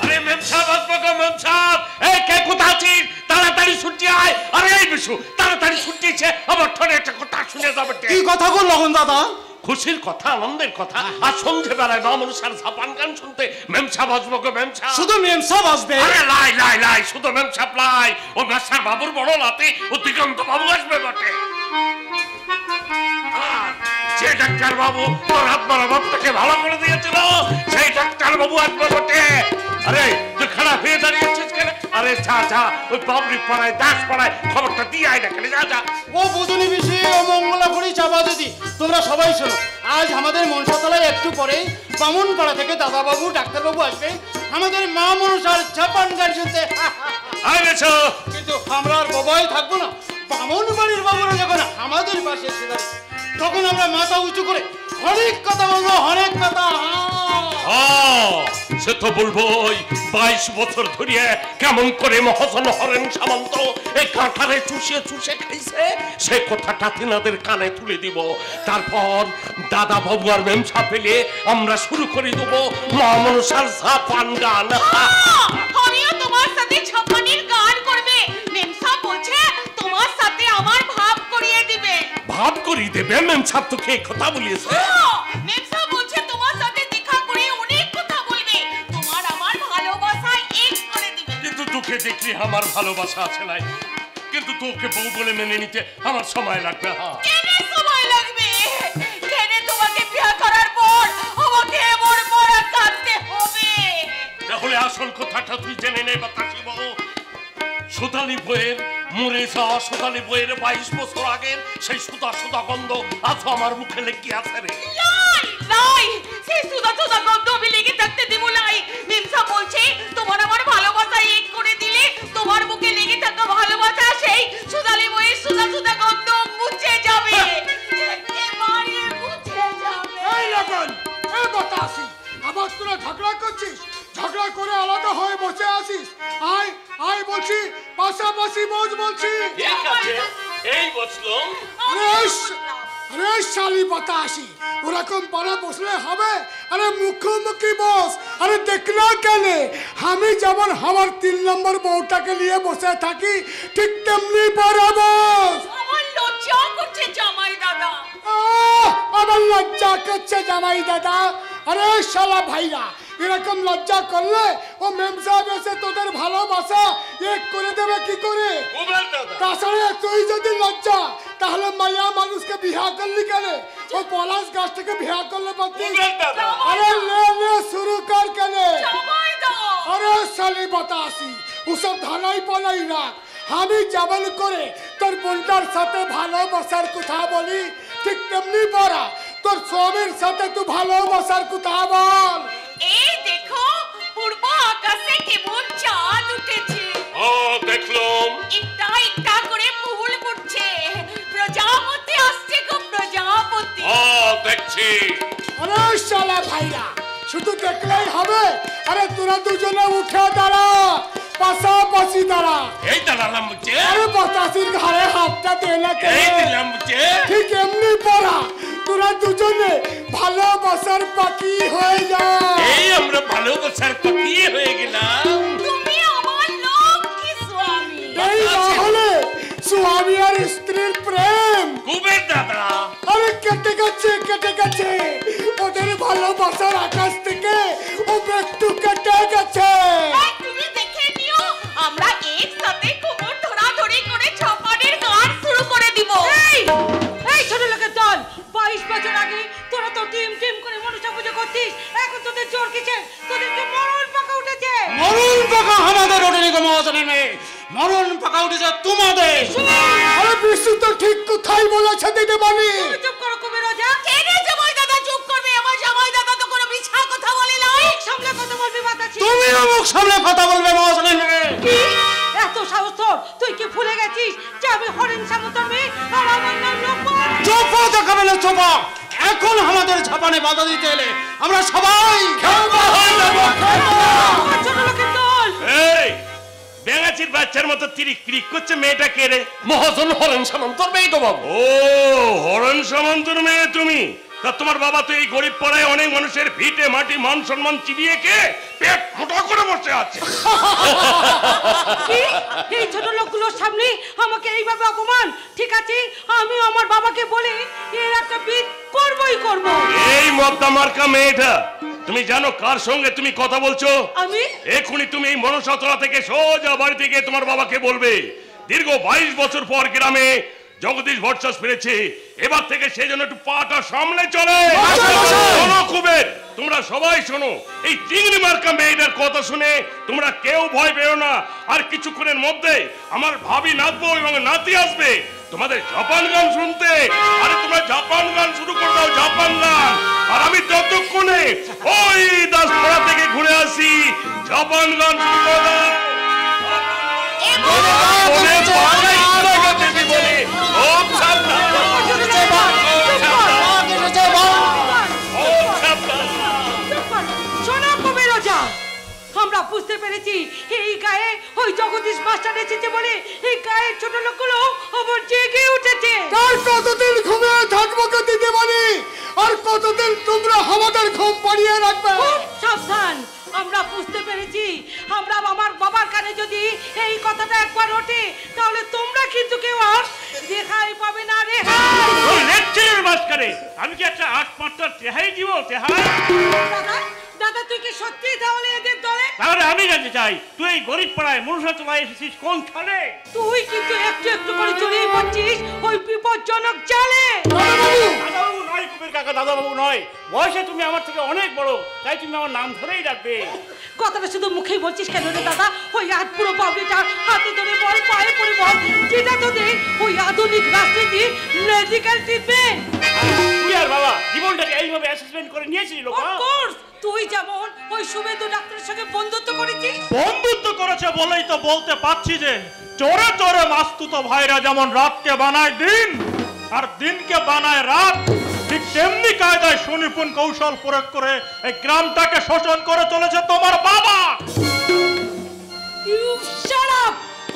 আরে মেম সাহেব আসবো গো, মেম সাহেব। এই কে কোথা আছিস? তাড়াতাড়ি ছুটি আয়। আরে এই বিশু, তাড়াতাড়ি ছুটিছে, আমার ঠনে একটা কথা শুনে যাবে। কি কথা বল লগন দাদা? খুশির কথা, আনন্দের কথা। আর সন্ধ্যেবেলায় মানুষের ঝাপান গান শুনতে মেম সাহেব আসবো গো, মেম সাহেব। শুধু মেম সাহেব আসবে? আরে লাই লাই লাই, শুধু মেম সাহেব লাই, ও মেসার বাবুর বড় নাতি ও দিগন্ত বাবু আসবে বটে। যে ডাক্তার বাবু তোর আপনার বাপটাকে ভালো করে দিয়েছিল, সেই ডাক্তার বাবু আসবে বটে। আরে তুই খারাপ হয়ে দাঁড়িয়েছিস কেন? আরে যা যা, ওই বাবরি পাড়ায় দাস পাড়ায় খবরটা দিয়ে আয় না কেন, যা যা। ও বুধুনি বিশি ও মঙ্গলাপুরি চাপা দিদি, তোমরা সবাই শোনো, আজ আমাদের মনসাতলায় একটু পরে বামুন পাড়া থেকে দাদা বাবু ডাক্তার বাবু আসবে আমাদের মা মনসার ছাপান গান শুনতে। কিন্তু আমরা আর বাবাই থাকবো না, বামুন বাড়ির বাবুরা যখন আমাদের পাশে এসে দাঁড়াবে, তখন আমরা মাথা উঁচু করে অনেক কথা বলবো, অনেক কথা। সে তো বলবোই, 22 বছর ধরিয়ে কেমন করে মহাজন হরেন সামন্ত এই কাঁঠারে চুষে চুষে খাইছে, সে কথাটা তিনাদের কানে তুলে দিব। তারপর দাদা বাবু আর মেমসা পেলে আমরা শুরু করে দেব মা মনসার ঝাপান গান। আমিও তোমার সাথে ঝাপানির গান করবে। মেমসা বলছে তোমার সাথে আমার ভাব করিয়ে দিবে। ভাব করিয়ে দেবে? মেমসা তোকে এই কথা বলিয়েছে? মেমসা বলছে তোমার সাথে দেখা করে অনেক কথা বলবে, তোমার আমার ভালোবাসা এক করে দিবে। কিন্তু তোকে দেখলি আমার ভালোবাসা আছে নাই। কিন্তু তোকে বউ বলে মেনে নিতে আমার সময় লাগবে। কেন সময় লাগবে? কেন তোমাকে বিয়ে করার পর আমাকে এমন মরা কাঁদতে হবে? তাহলে আসল কথাটা তুই জেনে নে বাতাসি বউ। সুতালি বইয়ের মরে যাওয়া সুতালি বইয়ের 22 বছর আগের সেই সুতা সুতা গন্ধ আজ আমার মুখে লেগে আছে রে। নাই, সেই সুদা সুদা গন্ধ আমি লেগে থাকতে দিব নাই। মিমসা বলছে তোমার আমার ভালোবাসা এক করে দিলে তোমার মুখে লেগে থাকা ভালোবাসা সেই সুদালি বইয়ের সুদা সুদা গন্ধ মুছে যাবে, একেবারে মুছে যাবে। এই লগন, এই বাতাসি, আবার তোরা ঝগড়া করছিস? ঝগড়া করে আলাদা হয়ে বসে আছিস? আয় আয় বলছি, পাশাপাশি বস বলছি। ঠিক আছে, এই বসলাম। আরে শালি বাতাসি, ওরকম পাড়া বসলে হবে? আরে মুখোমুখি বস। আরে দেখলা কেন আমি যেমন আমার 3 নম্বর বউটাকে নিয়ে বসে থাকি ঠিক তেমনি পাড়া বস। আমার লজ্জা করছে জামাই দাদা। আমার লজ্জা করছে জামাই দাদা? আরে শালা ভাইরা, এরকম লজ্জা করলে ও মেম সাহেব এসে তোদের ভালোবাসা এক করে দেবে কি করে? তাছাড়া তুই যদি লজ্জা তাহলে মায়া মানুষকে বিয়া করলি কেন? ও পলাশ গাছ থেকে বিয়া করলে পারতিস। আরে লে শুরু কর কেন? আরে শালি বাতাসি, ওসব ধানাই পালাই রাখ। আমি যেমন করে তোর বোনটার সাথে ভালোবাসার কথা বলি ঠিক তেমনি পড়া তোর স্বামীর সাথে তুই ভালোবাসার কথা বল। এই দেখো পূর্ব আকাশে কেমন চাঁদ উঠেছে। দেখলাম। একটা একটা করে ফুল ফুটছে, প্রজাপতি আসছে গো প্রজাপতি। দেখছি। আরে শালা ভাইরা, শুধু দেখলেই হবে? আরে তোরা দুজনে উঠে দাঁড়া, পাশাপাশি দাঁড়া। এই দাঁড়ালাম বুঝছে। আরে বাতাসির ঘাড়ে হাতটা দিলে এই দিলাম বুঝছে। ঠিক এমনি পড়া তোরা দুজনে ভালোবাসার পাখি হয়ে যা। এই আমরা ভালোবাসার পাখি হয়ে গেলাম। তুমি আমার লক্ষ্মী স্বামী। এই তাহলে স্বামী আর স্ত্রীর প্রেম কুবের দাদা। আরে কেটে গেছে ওদের ভালোবাসার আকাশ থেকে ও একটু কেটে গেছে। তুমি দেখে নিও, আমরা একসাথে কোমর ধরাধরি করে ছপানের গান শুরু করে দিব। এই ছোট লোকের দল, 22 বছর আগে তোরা তো টিম টিম করে মনসা পুজো করতিস, এখন তোদের জোর কিসের? তোদেরকে মরণ পাকা উঠেছে। মরণ পাকা আমাদের ওঠেনি গো মহাজনের মেয়ে, মরণ পাকা উঠেছে তোমাদের। আরে বিশু তো ঠিক কথাই বলেছে দিদিমণি। তুমি চুপ করো কবি রোজা। কেন জামাই দাদা চুপ করবে? আমার জামাই দাদা তো কোনো মিছা কথা বলে নাই। সামনে কথা বলবি বাতাসি। তুমি মুখ সামনে কথা বলবে মহাজনের মেয়ে। এত সাহস তোর? তুই কি ভুলে গেছিস যে আমি হরেন সামন্তর মেয়ে আর আমার নাম লক্ষ্মণ? চোপা দেখাবে না চোপা। এখন আমাদের ঝাপানে বাধা দিতে এলে আমরা সবাই ছোট লোকের দল। এই বেঙ্গাচির বাচ্চার মতো তিরিক ক্রিক করছে মেয়েটা কে রে? মহাজন হরেন সামন্তর মেয়ে তো বাবু। ও হরেন সামন্তর মেয়ে তুমি? তা তোমার বাবা তো এই গরিব পাড়ায় অনেক মানুষের ভিটে মাটি মান সম্মান চিবিয়ে কে পেট মোটা করে বসে আছে। কি? এই ছোট লোকগুলোর সামনে আমাকে এইভাবে অপমান? ঠিক আছে, আমি আমার বাবাকে বলে এর একটা বিদ করবই করব। এই মদ্দা মার্কা মেয়েটা, তুমি জানো কার সঙ্গে তুমি কথা বলছো? আমি এক্ষুনি তুমি এই মনসাতলা থেকে সোজা বাড়ি থেকে তোমার বাবাকে বলবে দীর্ঘ 22 বছর পর গ্রামে জগদীশ ভট্টাস ফিরেছে, এবার থেকে সেই জন্য একটু পাটা সামলে চলে। শোনো কুবের, তোমরা সবাই শোনো, এই চিংড়ি মার্কা মেয়েটার কথা শুনে তোমরা কেউ ভয় পেও না। আর কিছুক্ষণের মধ্যে আমার ভাবি নাচবো এবং নাতি আসবে তোমাদের জাপান গান শুনতে। আরে তোমরা জাপান গান শুরু করে দাও, জাপান গান। আর আমি ততক্ষণে ওই দাসপাড়া থেকে ঘুরে আসি, জাপান গান শুরু করে দাও। আমরা বুঝতে পেরেছি এই গায়ে ওই জগদীশ মাস্টার এসেছে বলে এই গায়ের ছোট লোকগুলো আবার জেগে উঠেছে। তার কতদিন ঘুমিয়ে থাকবো দিদিমণি? আর কতদিন তোমরা আমাদের ঘুম পাড়িয়ে রাখবে? সাবধান, আমরা বুঝতে পেরেছি। আমরা আমার বাবার কানে যদি এই কথাটা একবার ওঠে তাহলে তোমরা কিন্তু কেউ আর দেখাই পাবে না। রে আমি কি একটা 8-5টা টেহাই দিব? টেহাই দাদা, দাদা তুই কি সত্যি তাহলে এদের দলে? তাহলে আমি জানতে চাই তুই এই গরিব পাড়ায় মনুষ্য চলায় এসেছিস কোন ছলে? তুই কিন্তু একটু একটু করে জড়িয়ে পড়ছিস ওই বিপজ্জনক জালে। দাদাবাবু নয় কুবের কাকা, দাদাবাবু নয়, বয়সে তুমি আমার থেকে অনেক বড়, তাই তুমি আমার নাম ধরেই ডাকবে। কথাটা শুধু মুখেই বলছিস কেন রে দাদা? ওই হাত পুরো পাবলিটা হাতে ধরে বল, পায়ে পড়ে বল, যেটা তোদের ওই আধুনিক রাজনীতি মেডিকেল ট্রিটমেন্ট। তুই আর বাবা জীবনটাকে এইভাবে অ্যাসেসমেন্ট করে নিয়েছিস লোক। অফকোর্স তুই যেমন ওই শুভেন্দু ডাক্তারের সঙ্গে বন্ধুত্ব করেছিস। বন্ধুত্ব করেছে বলেই তো বলতে পারছি যে চোরে চোরে মাস্তুতো ভাইরা যেমন রাতকে বানায় দিন আর দিনকে বানায় রাত, ঠিক তেমনি কায়দায় সুনিপুণ কৌশল প্রয়োগ করে এই গ্রামটাকে শোষণ করে চলেছে তোমার বাবা। You shut up!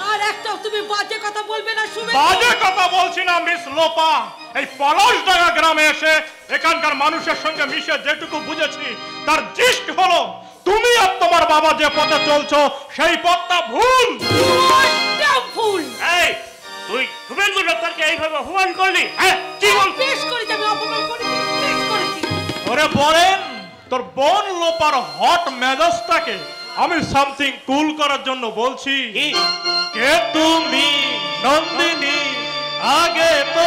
আর একটাও তুমি বাজে কথা বলবে না শুভেন্দু। বাজে কথা বলছি না মিস লোপা। এই পলাশডাঙ্গা গ্রামে এসে এখানকার মানুষের সঙ্গে মিশে যেটুকু বুঝেছি তার জিষ্ট হলো তুমি আর তোমার বাবা যে পথে চলছো সেই পথটা ভুল। ভুল। এই তুই শুভেন্দু ডাক্তারকে এইভাবে অপমান করলি? হ্যাঁ কি বল? বেশ করেছি আমি, অপমান করেছি, বেশ করেছি। ওরে বলেন তোর বোন লোপার হট মেজাজটাকে আমি সামথিং কুল করার জন্য বলছি। কে তুমি নন্দিনী, আগে তো